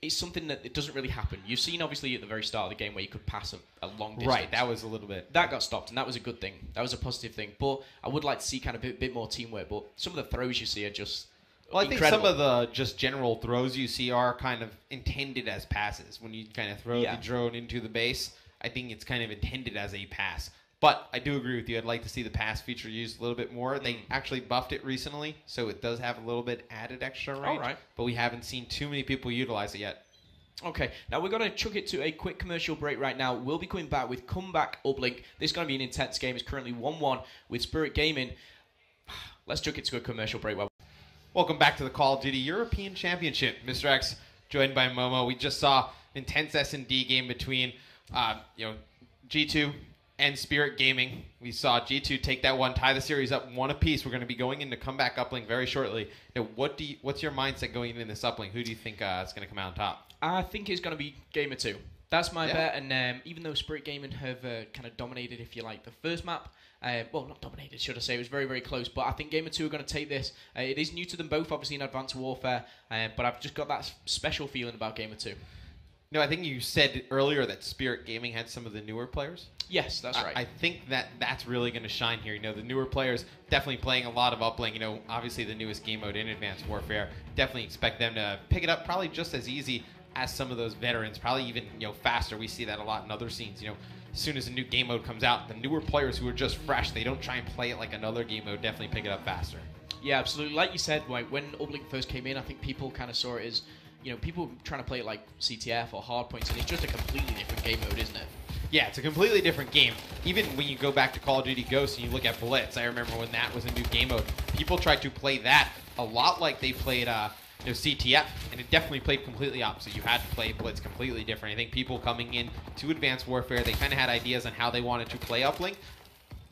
S1: it's something that it doesn't really happen. You've seen, obviously, at the very start of the game where you could pass a long distance.
S2: Right, that was a little bit.
S1: That got stopped, and that was a good thing. That was a positive thing. But I would like to see kind of a bit more teamwork, but some of the throws you see are just
S2: Well, I think some of the just general throws you see are kind of intended as passes. When you kind of throw the drone into the base, I think it's kind of intended as a pass. But I do agree with you. I'd like to see the pass feature used a little bit more. They actually buffed it recently, so it does have a little bit added extra range.
S1: All right.
S2: But we haven't seen too many people utilize it yet.
S1: Okay, now we're going to chuck it to a quick commercial break right now. We'll be coming back with Comeback Uplink. This is going to be an intense game. It's currently 1-1 with Spirit Gaming. Let's chuck it to a commercial break.
S2: Welcome back to the Call of Duty European Championship. Mr. X, joined by Momo. We just saw intense S&D game between G2 and Spirit Gaming. We saw G2 take that one, tie the series up 1 apiece. We're going to be going into Comeback Uplink very shortly. What's your mindset going into this uplink? Who do you think is going to come out on top?
S1: I think it's going to be Gamer2. That's my bet, and even though Spirit Gaming have kind of dominated, if you like, the first map, well, not dominated, should I say, it was very, very close, but I think Gamer2 are going to take this. It is new to them both, obviously, in Advanced Warfare, but I've just got that special feeling about Gamer2.
S2: No, I think you said earlier that Spirit Gaming had some of the newer players.
S1: Yes, that's right.
S2: I think that's really going to shine here. The newer players definitely playing a lot of uplink. Obviously the newest game mode in Advanced Warfare. Definitely expect them to pick it up probably just as easy as some of those veterans. Probably even faster. We see that a lot in other scenes. As soon as a new game mode comes out, the newer players who are just fresh, they don't try and play it like another game mode. Definitely pick it up faster. Yeah,
S1: absolutely. Like you said, when Uplink first came in, I think people kind of saw it as people trying to play it like CTF or Hardpoints, and it's just a completely different game mode, isn't it?
S2: Yeah, it's a completely different game. Even when you go back to Call of Duty Ghosts and you look at Blitz, I remember when that was a new game mode, people tried to play that a lot like they played CTF, and it definitely played completely opposite. You had to play Blitz completely different. I think people coming in to Advanced Warfare, they kind of had ideas on how they wanted to play Uplink,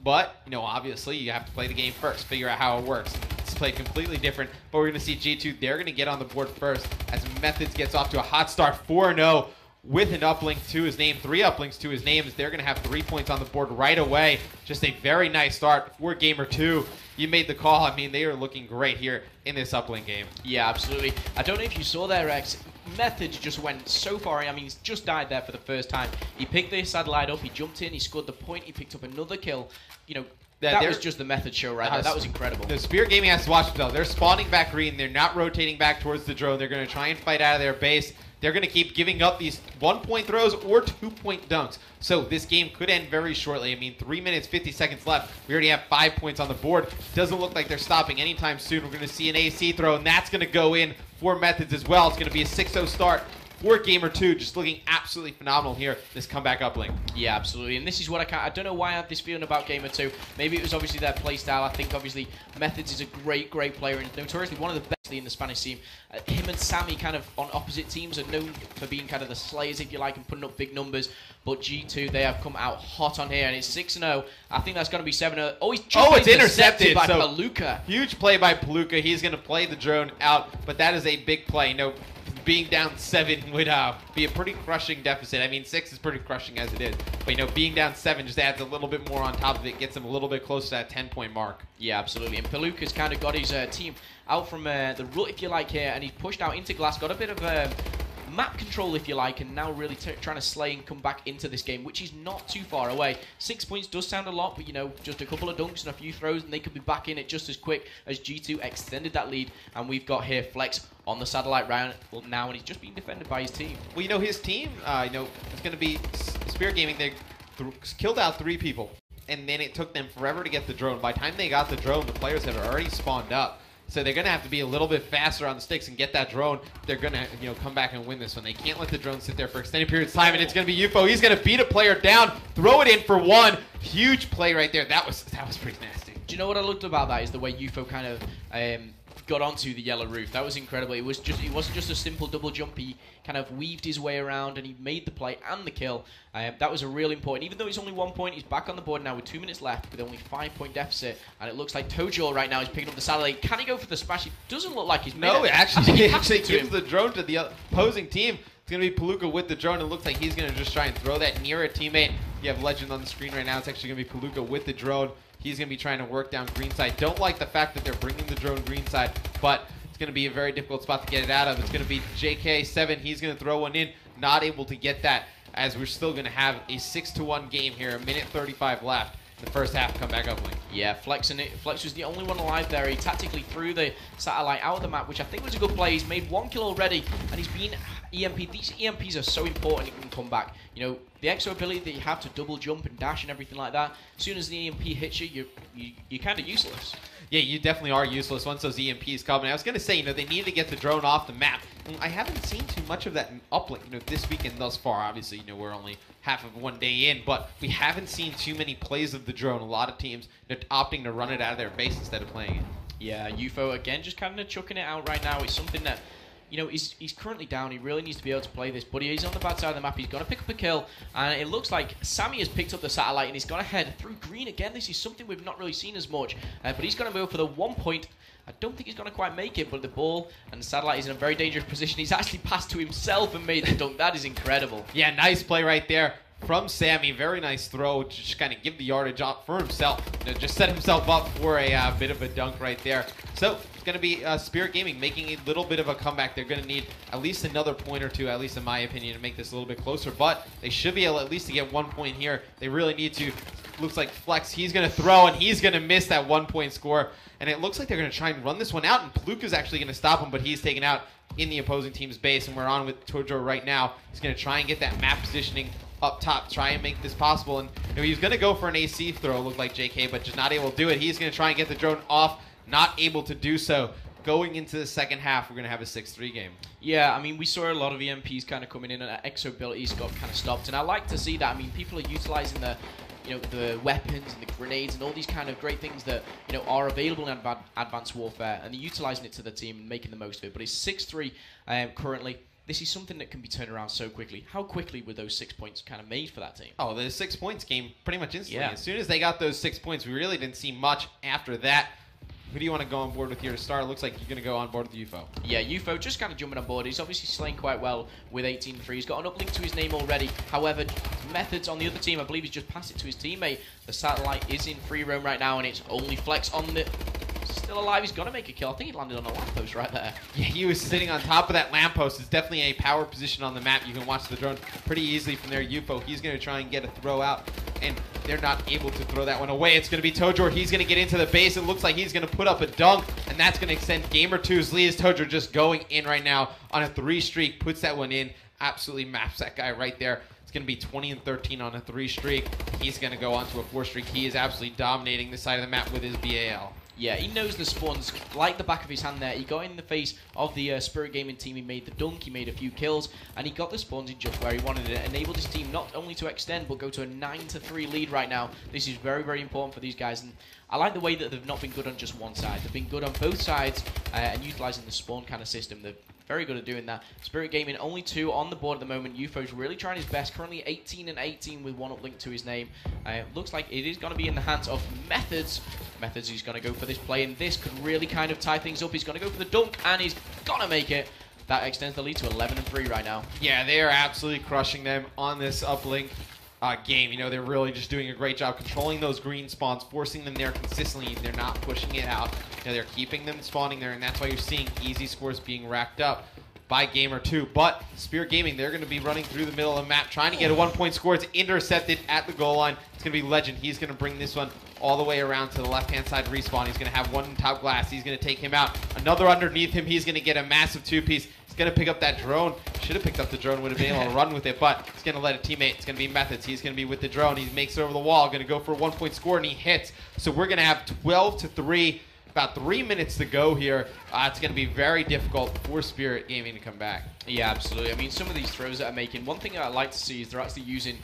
S2: but, obviously you have to play the game first, figure out how it works. It's played completely different, but we're going to see G2, they're going to get on the board first as Methods gets off to a hot start, 4-0 with an uplink to his name, 3 uplinks to his name, as they're going to have 3 points on the board right away. Just a very nice start for Gamer2. You made the call. I mean, they are looking great here in this uplink game.
S1: Yeah, absolutely. I don't know if you saw there, Rex. Methods just went so far. I mean, he's just died there for the first time. He picked the satellite up, he jumped in, he scored the point, he picked up another kill. That was just the Method show right there. That was incredible.
S2: The Spirit Gaming has to watch themselves. They're spawning back green. They're not rotating back towards the drone. They're going to try and fight out of their base. They're going to keep giving up these 1-point throws or 2-point dunks. So this game could end very shortly. I mean, 3 minutes, 50 seconds left. We already have 5 points on the board. Doesn't look like they're stopping anytime soon. We're going to see an AC throw, and that's going to go in for Methods as well. It's going to be a 6-0 start for Gamer2, just looking absolutely phenomenal here, this comeback uplink.
S1: Yeah, absolutely. And this is what I don't know why I have this feeling about Gamer2. Maybe it was obviously their play style. I think obviously Methods is a great player and notoriously one of the best in the Spanish scene. Him and Sammy kind of on opposite teams are known for being kind of the slayers, if you like, and putting up big numbers. But G2, they have come out hot on here, and it's 6-0. I think that's going to be 7-0. Oh,
S2: it's intercepted
S1: by
S2: so
S1: Palooka.
S2: Huge play by Palooka. He's going to play the drone out, but that is a big play. You know, being down 7 would be a pretty crushing deficit. I mean, 6 is pretty crushing as it is. But, you know, being down 7 just adds a little bit more on top of it, gets him a little bit closer to that 10-point mark. Yeah, absolutely. And Palooka's kind of got his team out from the rut, if you like, here, and he's pushed out into glass, got a bit of map control, if you like, and now really trying to slay and come back into this game, which is not too far away. 6 points does sound a lot, but, you know, just a couple of dunks and a few throws, and they could be back in it just as quick as G2 extended that lead. And we've got here Flex on the satellite round now, and he's just being defended by his team. Well, you know, his team, you know, it's going to be Spirit Gaming. They killed out 3 people, and then it took them forever to get the drone. By the time they got the drone, the players had already spawned up. So they're going to have to be a little bit faster on the sticks and get that drone. They're going to, you know, come back and win this one. They can't let the drone sit there for extended periods of time, and it's going to be UFO. He's going to beat a player down, throw it in for 1. Huge play right there. That was pretty nasty.
S1: Do you know what I loved about that is the way UFO kind of got onto the yellow roof. That was incredible. It wasn't just a simple double jump. He kind of weaved his way around and he made the play and the kill. That was a real important. Even though it's only 1 point, he's back on the board now with 2 minutes left with only 5-point deficit. And it looks like Tojo right now is picking up the satellite. Can he go for the smash? It doesn't look like he's made
S2: No,
S1: it.
S2: actually gives the drone to the opposing team. It's going to be Palooka with the drone. It looks like he's going to just try and throw that near a teammate. You have Legend on the screen right now. It's actually going to be Palooka with the drone. He's going to be trying to work down green side. Don't like the fact that they're bringing the drone green side, but it's going to be a very difficult spot to get it out of. It's going to be JK7. He's going to throw one in. Not able to get that, as we're still going to have a 6-1 game here. A minute 35 left. The first half comeback uplink.
S1: Yeah, Flex was the only one alive there. He tactically threw the satellite out of the map, which I think was a good play. He's made 1 kill already, and he's been EMP. These EMPs are so important in comeback. You know, the exo ability that you have to double jump and dash and everything like that. As soon as the EMP hits you, you're kind of useless.
S2: Yeah, you definitely are useless once those EMPs come. And I was going to say, you know, they need to get the drone off the map. And I haven't seen too much of that in uplink, you know, this weekend thus far. Obviously, you know, we're only half of 1 day in, but we haven't seen too many plays of the drone. A lot of teams are opting to run it out of their base instead of playing it.
S1: Yeah, UFO, again, just kind of chucking it out right now. It's something that, you know, he's currently down. He really needs to be able to play this, but he's on the bad side of the map. He's going to pick up a kill, and it looks like Sammy has picked up the satellite, and he's gone ahead through green again. This is something we've not really seen as much, but he's going to go for the 1 point. I don't think he's going to quite make it, but the ball and the satellite is in a very dangerous position. He's actually passed to himself and made the dunk. That is incredible.
S2: Yeah, nice play right there from Sammy. Very nice throw to just kind of give the yardage up for himself. You know, just set himself up for a bit of a dunk right there. So it's going to be Spirit Gaming making a little bit of a comeback. They're going to need at least another point or two, at least in my opinion, to make this a little bit closer. But they should be able at least to get 1 point here. They really need to. Looks like Flex, he's going to throw, and he's going to miss that 1 point score. And it looks like they're going to try and run this one out, and Palooka's actually going to stop him, but he's taken out in the opposing team's base, and we're on with Tojo right now. He's going to try and get that map positioning up top, try and make this possible. And you know, he was going to go for an AC throw, looked like JK, but just not able to do it. He's going to try and get the drone off, not able to do so. Going into the second half, we're going to have a 6-3 game.
S1: Yeah, I mean, we saw a lot of EMPs kind of coming in, and exo abilities got kind of stopped, and I like to see that. I mean, people are utilizing the, you know, the weapons and the grenades and all these kind of great things that, you know, are available in Advanced Warfare, and they're utilizing it to the team and making the most of it. But it's 6-3 currently. This is something that can be turned around so quickly. How quickly were those 6 points kind of made for that team?
S2: Oh, the 6 points came pretty much instantly.
S1: Yeah.
S2: As soon as they got those 6 points, we really didn't see much after that. Who do you want to go on board with here to start? It looks like you're going to go on board with UFO.
S1: Yeah, UFO just kind of jumping on board. He's obviously slaying quite well with 18-3. He's got an uplink to his name already. However, Methods on the other team, I believe he's just passed it to his teammate. The satellite is in free roam right now, and it's only Flex on the... Still alive. He's got to make a kill. I think he landed on a lamppost right there.
S2: Yeah, he was sitting on top of that lamppost. It's definitely a power position on the map. You can watch the drone pretty easily from there. UFO, he's going to try and get a throw out, and they're not able to throw that one away. It's going to be Tojo. He's going to get into the base. It looks like he's going to put up a dunk, and that's going to extend Gamer2's lead. Tojo just going in right now on a 3 streak. Puts that one in. Absolutely maps that guy right there. It's going to be 20-13 on a 3 streak. He's going to go on to a 4 streak. He is absolutely dominating this side of the map with his BAL.
S1: Yeah, he knows the spawns like the back of his hand there. He got in the face of the Spirit Gaming team. He made the dunk, he made a few kills, and he got the spawns in just where he wanted it. Enabled his team not only to extend, but go to a 9-3 lead right now. This is very, very important for these guys. And I like the way that they've not been good on just one side. They've been good on both sides and utilising the spawn kind of system. They're very good at doing that. Spirit Gaming only 2 on the board at the moment. UFO's really trying his best. Currently 18-18 with 1 uplink to his name. Looks like it is going to be in the hands of Methods. Methods, he's going to go for this play, and this could really kind of tie things up. He's going to go for the dunk, and he's going to make it. That extends the lead to 11-3 right now.
S2: Yeah, they are absolutely crushing them on this uplink game. You know, they're really just doing a great job controlling those green spawns, forcing them there consistently. They're not pushing it out. You know, they're keeping them spawning there, and that's why you're seeing easy scores being racked up by Gamer2. But Spirit Gaming, they're going to be running through the middle of the map, trying to get a 1-point score. It's intercepted at the goal line. It's going to be Legend. He's going to bring this one all the way around to the left-hand side respawn. He's going to have one top glass. He's going to take him out. Another underneath him. He's going to get a massive 2-piece. He's going to pick up that drone. Should have picked up the drone, would have been able to run with it, but he's going to let a teammate. It's going to be Methods. He's going to be with the drone. He makes it over the wall. Going to go for a 1-point score, and he hits. So we're going to have 12-3. About 3 minutes to go here. It's going to be very difficult for Spirit Gaming to come back.
S1: Yeah, absolutely. I mean, some of these throws that are making, one thing that I like to see is they're actually using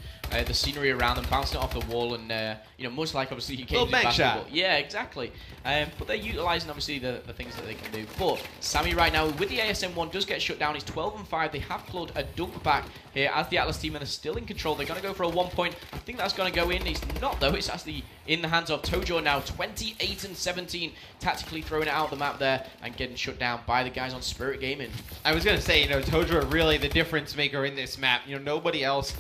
S1: the scenery around them, bouncing it off the wall, and you know, much like obviously you games in basketball. Yeah, exactly. But they're utilising obviously the things that they can do. But Sammy right now with the ASM1 does get shut down. He's 12-5. They have clawed a dunk back here as the Atlas team, and they're still in control. They're going to go for a 1-point. I think that's going to go in. It's not though. It's actually in the hands of Tojo now. 28-17, tactically throwing it out the map there and getting shut down by the guys on Spirit Gaming.
S2: I was going to say, you know, Tojo are really the difference maker in this map. You know, nobody else.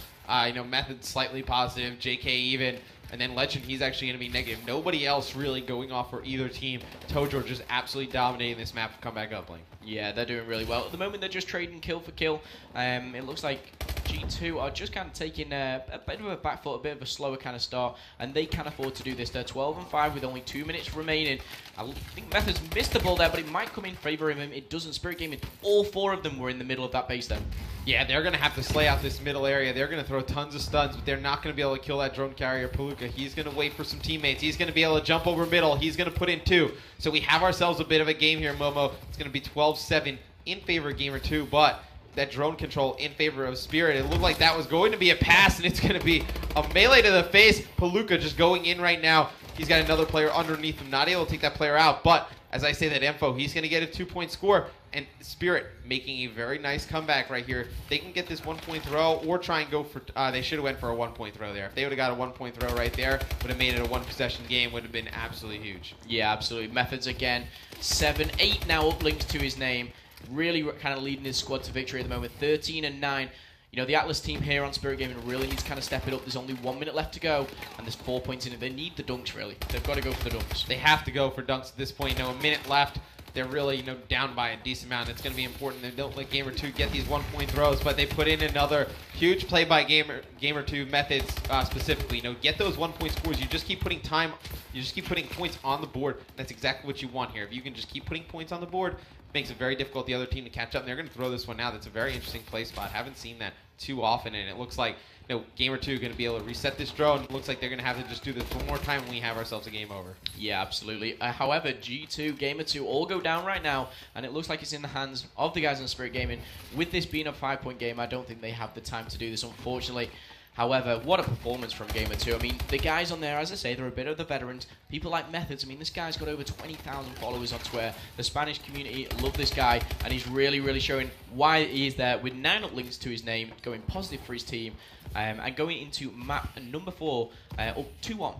S2: You know, Method slightly positive, JK even, and then Legend, he's actually going to be negative. Nobody else really going off for either team. Tojo just absolutely dominating this map for comeback uplink.
S1: Yeah, they're doing really well. At the moment, they're just trading kill for kill. It looks like G2 are just kind of taking a bit of a back foot, a bit of a slower kind of start, and they can afford to do this. They're 12-5 with only 2 minutes remaining. I think Methods missed the ball there, but it might come in favor of him. It doesn't. Spirit Gaming, all 4 of them were in the middle of that base then.
S2: Yeah, they're going to have to slay out this middle area. They're going to throw tons of stuns, but they're not going to be able to kill that drone carrier, Palooka. He's going to wait for some teammates. He's going to be able to jump over middle. He's going to put in 2. So we have ourselves a bit of a game here, Momo. It's going to be 12-7 in favor of Gamer2, but that drone control in favor of Spirit. It looked like that was going to be a pass, and it's going to be a melee to the face. Palooka just going in right now. He's got another player underneath him, not able to take that player out, but as I say that info, he's going to get a 2-point score, and Spirit making a very nice comeback right here. They can get this 1-point throw or try and go for, they should have went for a 1-point throw there. If they would have got a 1-point throw right there, would have made it a 1-possession game, would have been absolutely huge.
S1: Yeah, absolutely. Methods again, 7-8 now uplinked to his name. Really kind of leading his squad to victory at the moment, 13-9. You know, the Atlas team here on Spirit Gaming really needs to kind of step it up. There's only 1 minute left to go, and there's 4 points in it. They need the dunks, really. They've got to go for the dunks.
S2: They have to go for dunks at this point. You know, a minute left. They're really, you know, down by a decent amount. It's going to be important. They don't let Gamer2 get these 1-point throws, but they put in another huge play by Gamer2 Methods specifically. You know, get those 1-point scores. You just keep putting time. You just keep putting points on the board. That's exactly what you want here. If you can just keep putting points on the board, it makes it very difficult for the other team to catch up. And they're going to throw this one now. That's a very interesting play spot. Haven't seen that too often, and it looks like, you know, Gamer2 going to be able to reset this drone. It looks like they're going to have to just do this one more time, and we have ourselves a game over.
S1: Yeah, absolutely. However, G2, Gamer2 all go down right now, and it looks like it's in the hands of the guys on Spirit Gaming. With this being a 5-point game, I don't think they have the time to do this, unfortunately. However, what a performance from Gamer2. I mean, the guys on there, as I say, they're a bit of the veterans. People like Methods. I mean, this guy's got over 20,000 followers on Twitter. The Spanish community love this guy, and he's really, really showing why he is there with 9 uplinks to his name, going positive for his team, and going into map number 4, up 2-1.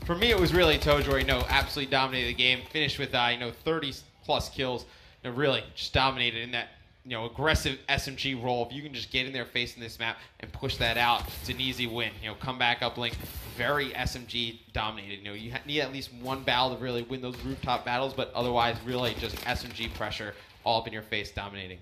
S2: For me, it was really Tojo, you know, absolutely dominated the game. Finished with, you know, 30-plus kills. You know, really just dominated in that, you know, aggressive SMG role. If you can just get in their face in this map and push that out, it's an easy win. You know, come back uplink, very SMG dominated. You know, you need at least one battle to really win those rooftop battles, but otherwise, really just SMG pressure all up in your face, dominating.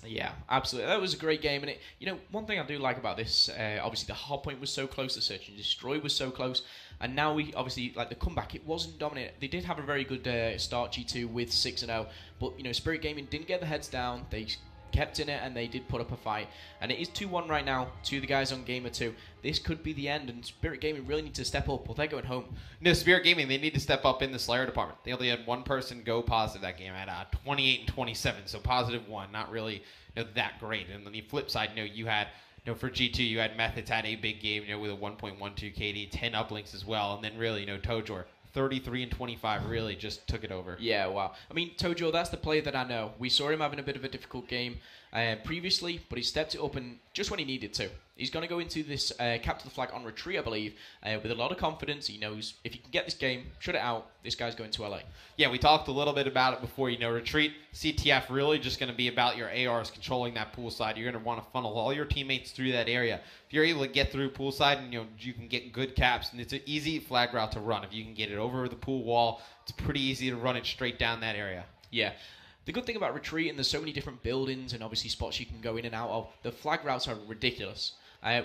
S1: Yeah, absolutely. That was a great game, and it, you know, one thing I do like about this, obviously the hard point was so close, the search and destroy was so close, and now we obviously like the comeback. It wasn't dominant. They did have a very good start, G2 with 6-0, but you know, Spirit Gaming didn't get the heads down. They kept in it, and they did put up a fight. And it is 2-1 right now to the guys on Gamer2. This could be the end, and Spirit Gaming really need to step up, or they're going home.
S2: No, Spirit Gaming, they need to step up in the Slayer department. They only had one person go positive that game at 28 and 27, so +1, not really that great. And on the flip side, you had for G2, you had Methods had a big game, with a 1.12 KD, 10 uplinks as well, and then really, Tojor, 33 and 25, really just took it over.
S1: Yeah, wow. I mean, Tojo, that's the player that I know. We saw him having a bit of a difficult game previously, but he stepped it up and just when he needed to. He's going to go into this capture the flag on retreat, I believe, with a lot of confidence. He knows if he can get this game, shut it out, this guy's going to LA.
S2: Yeah, we talked a little bit about it before. Retreat, CTF, really just going to be about your ARs controlling that pool side. You're going to want to funnel all your teammates through that area. If you're able to get through pool side and you can get good caps, and it's an easy flag route to run. If you can get it over the pool wall, it's pretty easy to run it straight down that area.
S1: Yeah. The good thing about retreat, and there's so many different buildings and obviously spots you can go in and out of, the flag routes are ridiculous.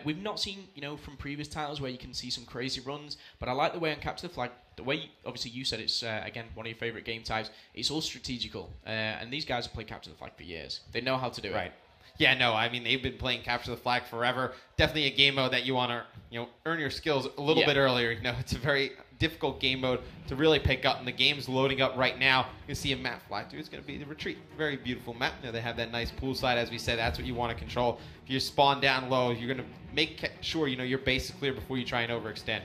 S1: We've not seen, from previous titles where you can see some crazy runs, but I like the way on Capture the Flag, the way, obviously you said it's, again, one of your favourite game types, it's all strategical, and these guys have played Capture the Flag for years. They know how to do it.
S2: Right. Yeah, no, I mean, they've been playing Capture the Flag forever. Definitely a game mode that you want to, earn your skills a little bit earlier. It's a very difficult game mode to really pick up, and the game's loading up right now. You can see a map fly through. It's going to be the retreat. Very beautiful map. They have that nice pool side, as we said. That's what you want to control. If you spawn down low, you're going to make sure, your base is clear before you try and overextend.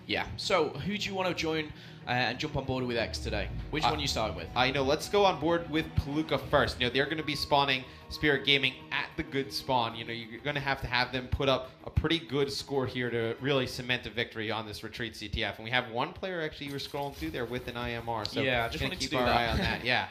S1: Yeah. So, who do you want to join and jump on board with X today? Which one are you starting with?
S2: Let's go on board with Palooka first. They're going to be spawning Spirit Gaming at the good spawn. You're going to have them put up a pretty good score here to really cement a victory on this retreat CTF. And we have one player actually we're scrolling through there with an IMR. So
S1: yeah, I just wanted
S2: keep
S1: to do
S2: our
S1: that.
S2: eye on that. Yeah.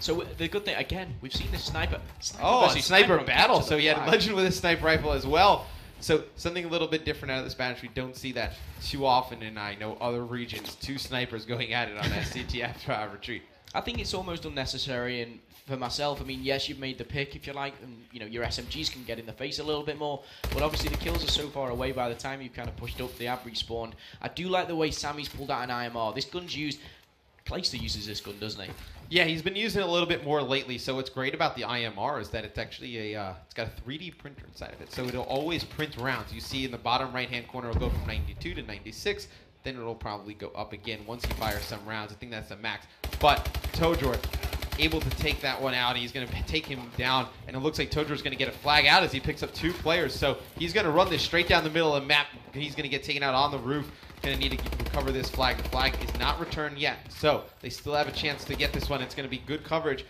S1: So the good thing, again, we've seen this sniper
S2: sniper battle. So he had
S1: Flag.
S2: Legend with a sniper rifle as well. So something a little bit different out of the Spanish. We don't see that too often in other regions. Two snipers going at it on that CTF retreat.
S1: I think it's almost unnecessary, and for myself, I mean, yes, you've made the pick if you like, and your SMGs can get in the face a little bit more, but obviously the kills are so far away by the time you've kind of pushed up, the average spawned. I do like the way Sammy's pulled out an IMR. This gun's used. Clayster uses this gun, doesn't he?
S2: Yeah, he's been using it a little bit more lately. So what's great about the IMR is that it's actually it's got a 3D printer inside of it. So it'll always print rounds. You see in the bottom right-hand corner, it'll go from 92 to 96. Then it'll probably go up again once you fire some rounds. I think that's the max. But Tojor able to take that one out. He's going to take him down, and it looks like Tojor's going to get a flag out as he picks up two players. So he's going to run this straight down the middle of the map. He's going to get taken out on the roof. Going to need to recover this flag. The flag is not returned yet, so they still have a chance to get this one. It's going to be good coverage.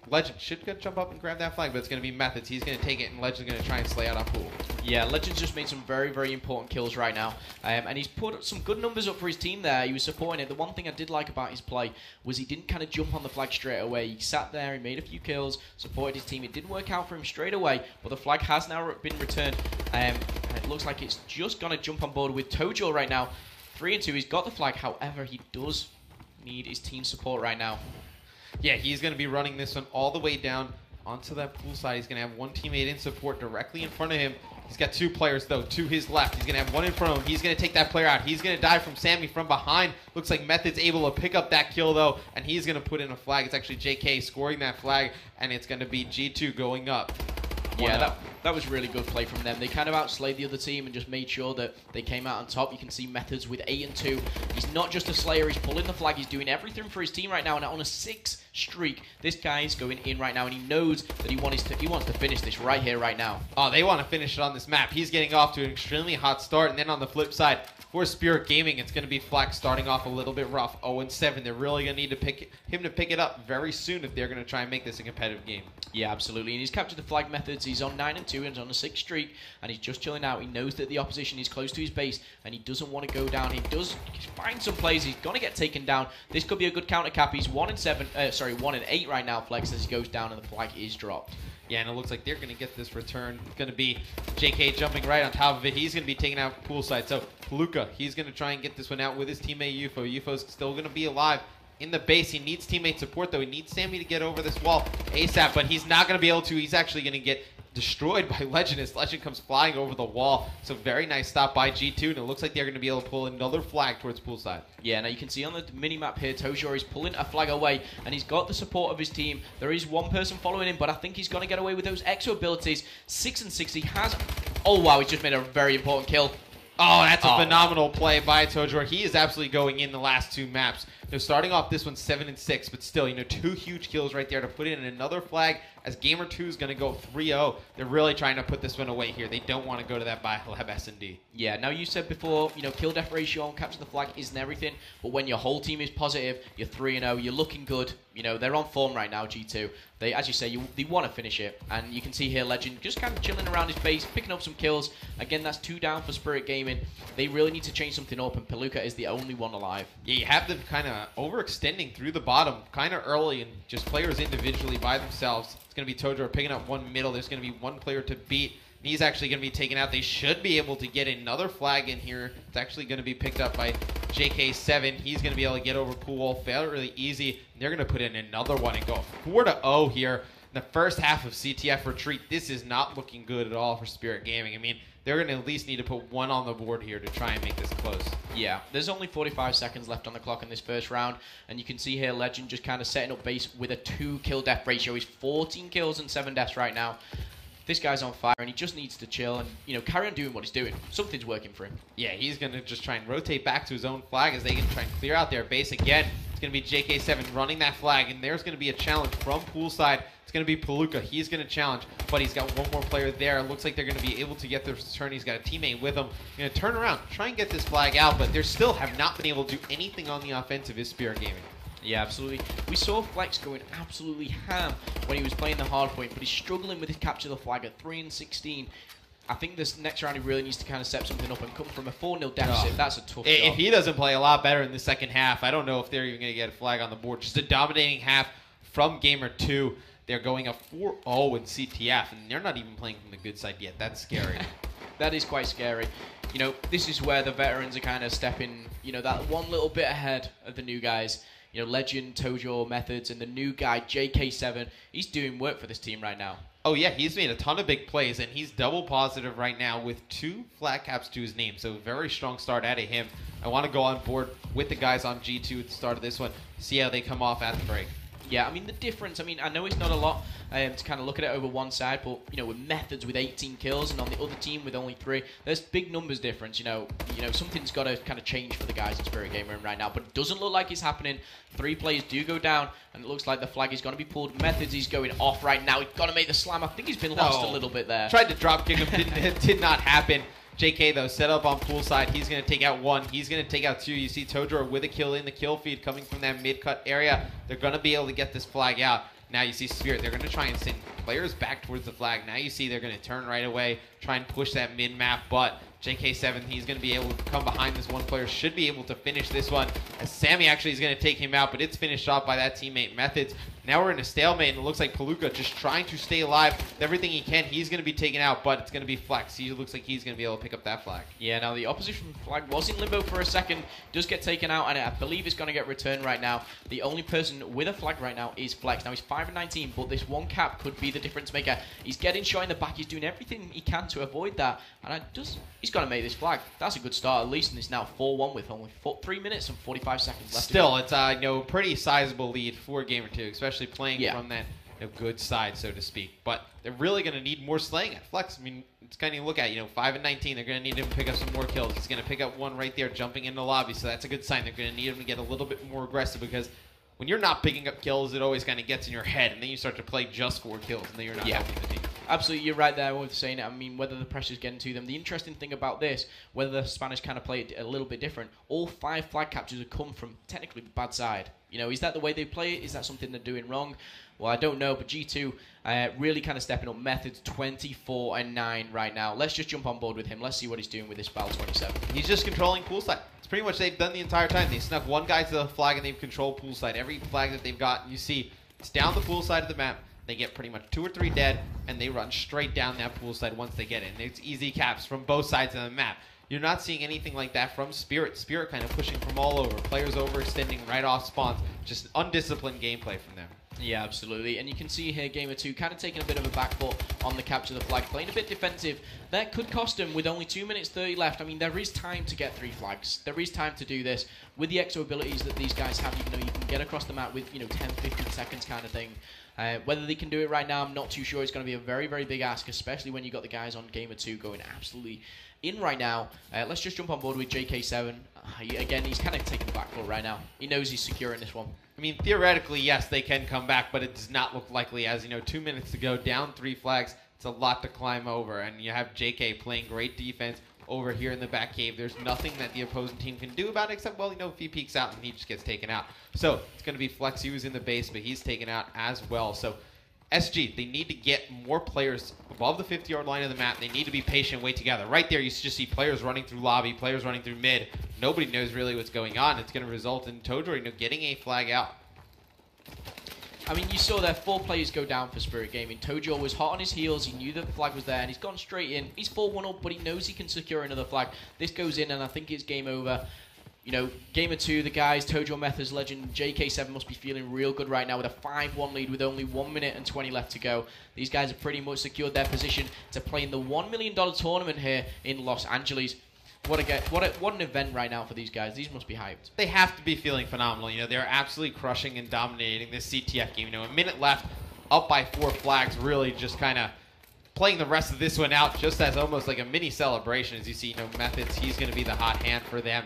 S2: Legend should jump up and grab that flag, but it's going to be Methods. He's going to take it, and Legend's going to try and slay out on pool.
S1: Yeah, Legend's just made some very, very important kills right now, and he's put some good numbers up for his team there. He was supporting it. The one thing I did like about his play was he didn't kind of jump on the flag straight away. He sat there, he made a few kills, supported his team. It didn't work out for him straight away, but the flag has now been returned, and it looks like it's just going to jump on board with Tojo right now. 3-2, he's got the flag. However, he does need his team support right now.
S2: Yeah, he's going to be running this one all the way down onto that pool side. He's going to have one teammate in support directly in front of him. He's got two players, though, to his left. He's going to have one in front of him. He's going to take that player out. He's going to die from Sammy from behind. Looks like Method's able to pick up that kill, though, and he's going to put in a flag. It's actually JK scoring that flag, and it's going to be G2 going up.
S1: Yeah, that was really good play from them. They kind of outslayed the other team and just made sure that they came out on top. You can see Methods with 8-2. He's not just a slayer, he's pulling the flag. He's doing everything for his team right now, and on a 6 streak, this guy's going in right now, and he knows that he wants to finish this right here, right now.
S2: Oh, they want to finish it on this map. He's getting off to an extremely hot start, and then on the flip side, for Spirit Gaming, it's going to be Flax starting off a little bit rough, 0-7. They're really going to need to pick it up very soon if they're going to try and make this a competitive game.
S1: Yeah, absolutely. And he's captured the flag Methods. He's on 9-2 and he's on a 6 streak, and he's just chilling out. He knows that the opposition is close to his base, and he doesn't want to go down. He does find some plays. He's going to get taken down. This could be a good counter cap. He's 1-8 right now, Flex, as he goes down, and the flag is dropped.
S2: Yeah, and it looks like they're going to get this return. It's going to be JK jumping right on top of it. He's going to be taken out poolside. So Palooka, he's going to try and get this one out with his teammate UFO. UFO's still going to be alive in the base. He needs teammate support, though. He needs Sammy to get over this wall ASAP, but he's not going to be able to. He's actually going to get destroyed by Legend as Legend comes flying over the wall. So very nice stop by G2, and it looks like they're going to be able to pull another flag towards poolside.
S1: Yeah, now you can see on the mini-map here, Tojor is pulling a flag away, and he's got the support of his team. There is one person following him, but I think he's going to get away with those extra abilities. 6 and 6, he has... Oh, wow, he's just made a very important kill.
S2: Oh, that's a phenomenal play by Tojor. He is absolutely going in the last 2 maps. They're starting off this one 7 and 6, but still, 2 huge kills right there to put in another flag as Gamer2 is going to go 3-0. They're really trying to put this one away here. They don't want to go to that Biolab S&D.
S1: Yeah, now you said before, kill death ratio on capture the flag isn't everything, but when your whole team is positive, you're 3-0, you're looking good. They're on form right now, G2. They, as you say, they want to finish it, and you can see here Legend just kind of chilling around his base, picking up some kills. Again, that's 2 down for Spirit Gaming. They really need to change something up, and Palooka is the only one alive.
S2: Yeah, you have them kind of overextending through the bottom kind of early, and just players individually by themselves. It's going to be Tojor picking up one middle. There's going to be one player to beat. And he's actually going to be taken out. They should be able to get another flag in here. It's actually going to be picked up by JK7. He's going to be able to get over pool wall fairly easy. And they're going to put in another one and go 4-0 here. In the first half of CTF retreat, this is not looking good at all for Spirit Gaming. I mean, they're going to at least need to put 1 on the board here to try and make this close.
S1: Yeah, there's only 45 seconds left on the clock in this first round, and you can see here Legend just kind of setting up base with a 2 kill death ratio. He's 14 kills and 7 deaths right now. This guy's on fire, and he just needs to chill and, carry on doing what he's doing. Something's working for him.
S2: Yeah, he's going to just try and rotate back to his own flag as they can try and clear out their base again. It's going to be JK7 running that flag, and there's going to be a challenge from poolside. It's going to be Palooka. He's going to challenge, but he's got one more player there. It looks like they're going to be able to get their return. He's got a teammate with him. Going to turn around, try and get this flag out, but they still have not been able to do anything on the offensive is Spirit Gaming.
S1: Yeah, absolutely. We saw Flex going absolutely ham when he was playing the hard point, but he's struggling with his capture the flag at 3 and 16. I think this next round he really needs to kind of step something up and come from a 4-0 deficit. That's a tough job.
S2: If he doesn't play a lot better in the second half, I don't know if they're even going to get a flag on the board. Just a dominating half from Gamer2. They're going a 4-0 in CTF, and they're not even playing from the good side yet. That's scary.
S1: That is quite scary. This is where the veterans are kind of stepping, that one little bit ahead of the new guys. Legend, Tojor, Methods, and the new guy, JK7, he's doing work for this team right now.
S2: Oh, yeah, he's made a ton of big plays, and he's double positive right now with 2 flag caps to his name. So very strong start out of him. I want to go on board with the guys on G2 at the start of this one, see how they come off at the break.
S1: Yeah, the difference, I know it's not a lot to kind of look at it over one side, but, with Methods with 18 kills and on the other team with only 3, there's big numbers difference, something's got to kind of change for the guys in Spirit Gamer right now, but it doesn't look like it's happening. 3 players do go down, and it looks like the flag is going to be pulled. Methods, he's going off right now. He's got to make the slam. I think he's been lost a little bit there.
S2: Tried to drop kick him, did not happen. JK, though, set up on poolside. He's going to take out 1. He's going to take out 2. You see Tojor with a kill in the kill feed coming from that mid-cut area. They're going to be able to get this flag out. Now you see Spirit. They're going to try and send players back towards the flag. Now you see they're going to turn right away, try and push that mid-map, but JK7, he's going to be able to come behind this one player, should be able to finish this one, as Sammy actually is going to take him out, but it's finished off by that teammate Methods. Now we're in a stalemate, and it looks like Palooka just trying to stay alive with everything he can. He's going to be taken out, but it's going to be Flex. He looks like he's going to be able to pick up that flag.
S1: Yeah, now the opposition flag was in limbo for a second, does get taken out, and I believe it's going to get returned right now. The only person with a flag right now is Flex. Now he's 5 and 19, but this one cap could be the difference maker. He's getting shot in the back. He's doing everything he can to avoid that, and he's going to make this flag. That's a good start, at least, and it's now 4-1 with only 3 minutes and 45 seconds left.
S2: Still, it's a pretty sizable lead for Gamer2, especially playing from that good side, so to speak. But they're really going to need more slaying at Flex. It's kind of look at 5 and 19. They're going to need him to pick up some more kills. He's going to pick up 1 right there, jumping in the lobby. So that's a good sign. They're going to need him to get a little bit more aggressive, because when you're not picking up kills, it always kind of gets in your head, and then you start to play just 4 kills, and then you're not helping the team.
S1: Absolutely, you're right there with saying it. Whether the pressure's getting to them. The interesting thing about this, whether the Spanish kind of play it a little bit different, all 5 flag captures have come from technically the bad side. Is that the way they play it? Is that something they're doing wrong? Well, I don't know, but G2 really kind of stepping up. Methods 24 and 9 right now. Let's just jump on board with him. Let's see what he's doing with this Battle 27.
S2: He's just controlling poolside. It's pretty much they've done the entire time. They snuck 1 guy to the flag, and they've controlled poolside. Every flag that they've got, you see, it's down the pool side of the map. They get pretty much 2 or 3 dead, and they run straight down that pool side once they get in. It's easy caps from both sides of the map. You're not seeing anything like that from Spirit. Spirit kind of pushing from all over. Players overextending right off spawns. Just undisciplined gameplay from them.
S1: Yeah, absolutely. And you can see here Gamer2 kind of taking a bit of a back foot on the capture of the flag, playing a bit defensive. That could cost him with only 2 minutes 30 left. I mean, there is time to get 3 flags. There is time to do this. With the exo abilities that these guys have, you know, you can get across the map with, 10, 15 seconds kind of thing. Whether they can do it right now, I'm not too sure. It's going to be a very, very big ask, especially when you've got the guys on Gamer2 going absolutely in right now. Let's just jump on board with JK7. Again, he's kind of taking the back foot right now. He knows he's secure in this one.
S2: I mean, theoretically, yes, they can come back, but it does not look likely. As 2 minutes to go, down 3 flags. It's a lot to climb over, and you have JK playing great defense over here in the back cave. There's nothing that the opposing team can do about it except, well, if he peeks out and he just gets taken out. So it's going to be Flex, who's in the base, but he's taken out as well. So SG, they need to get more players above the 50-yard line of the map. They need to be patient, wait together. Right there, you just see players running through lobby, players running through mid. Nobody knows really what's going on. It's going to result in Tojo, getting a flag out.
S1: I mean, you saw there 4 players go down for Spirit Gaming. Tojo was hot on his heels. He knew that the flag was there, and he's gone straight in. He's 4-1 up, but he knows he can secure another flag. This goes in, and I think it's game over. Gamer2, the guys, Tojo Methods legend, JK7 must be feeling real good right now with a 5-1 lead with only 1 minute and 20 left to go. These guys have pretty much secured their position to play in the $1 million tournament here in Los Angeles. What an event right now for these guys. These must be hyped.
S2: They have to be feeling phenomenal. They're absolutely crushing and dominating this CTF game. A minute left, up by 4 flags, really just kind of playing the rest of this one out just as almost like a mini celebration. As you see, Methods, he's going to be the hot hand for them.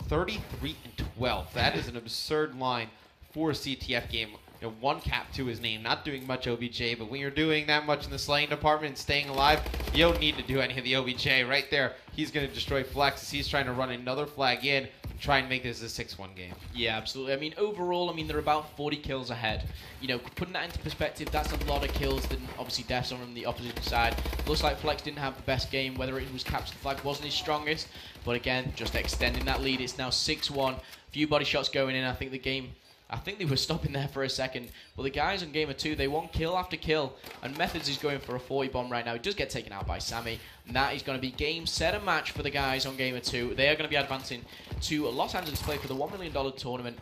S2: 33-12. That is an absurd line for a CTF game. 1 cap to his name, not doing much OBJ, but when you're doing that much in the slaying department and staying alive, you don't need to do any of the OBJ. Right there, he's going to destroy Flex as he's trying to run another flag in and try and make this a 6-1 game.
S1: Yeah, absolutely. I mean, overall, they're about 40 kills ahead. Putting that into perspective, that's a lot of kills than obviously deaths on the opposite side. Looks like Flex didn't have the best game, whether it was capture the flag wasn't his strongest, but again, just extending that lead. It's now 6-1. Few body shots going in. I think they were stopping there for a second. But the guys on Gamer2, they want kill after kill. And Methods is going for a 40 bomb right now. He does get taken out by Sammy. And that is going to be game, set, and match for the guys on Gamer2. They are going to be advancing to Los Angeles to play for the $1 million tournament.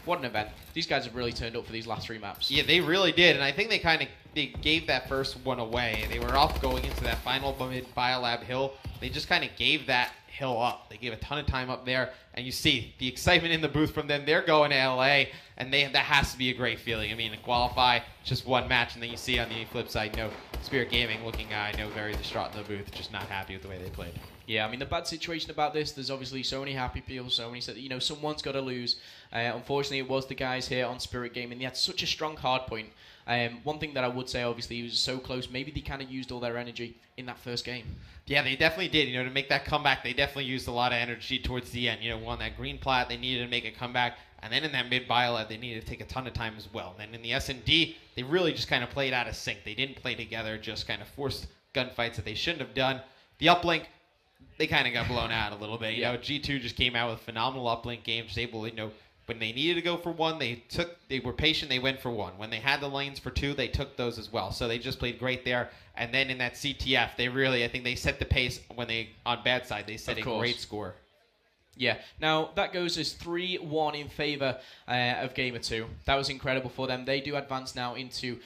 S1: What an event. These guys have really turned up for these last 3 maps.
S2: Yeah, they really did. And I think they gave that first one away. They were off going into that final mid-Biolab hill. They just kind of gave that hill up. They gave a ton of time up there, and you see the excitement in the booth from them. They're going to LA, and that has to be a great feeling. To qualify just 1 match, and then you see on the flip side, Spirit Gaming looking, very distraught in the booth, just not happy with the way they played.
S1: Yeah, the bad situation about this, there's obviously so many happy people, so many, someone's got to lose. Unfortunately, it was the guys here on Spirit Gaming. They had such a strong hard point. One thing that I would say, obviously, he was so close. Maybe they kind of used all their energy in that first game.
S2: Yeah, they definitely did. To make that comeback, they definitely used a lot of energy towards the end. Won that green plat, they needed to make a comeback. And then in that mid-Biolab, they needed to take a ton of time as well. And then in the S&D, they really just kind of played out of sync. They didn't play together, just kind of forced gunfights that they shouldn't have done. The uplink, they kind of got blown out a little bit. G2 just came out with a phenomenal uplink game, just able to, when they needed to go for 1, they were patient, they went for 1. When they had the lanes for 2, they took those as well. So they just played great there. And then in that CTF, I think they set the pace when on bad side, they set a great score.
S1: Yeah, now that goes as 3-1 in favor of Gamer2. That was incredible for them. They do advance now into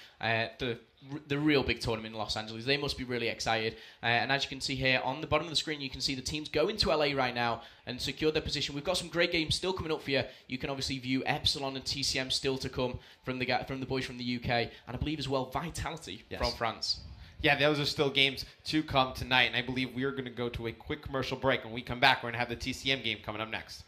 S1: the real big tournament in Los Angeles. They must be really excited. And as you can see here on the bottom of the screen, you can see the teams going to LA right now and secure their position. We've got some great games still coming up for you. You can obviously view Epsilon and TCM still to come from the boys from the UK, and I believe as well Vitality from France.
S2: Yeah, those are still games to come tonight, and I believe we are going to go to a quick commercial break. When we come back, we're going to have the TCM game coming up next.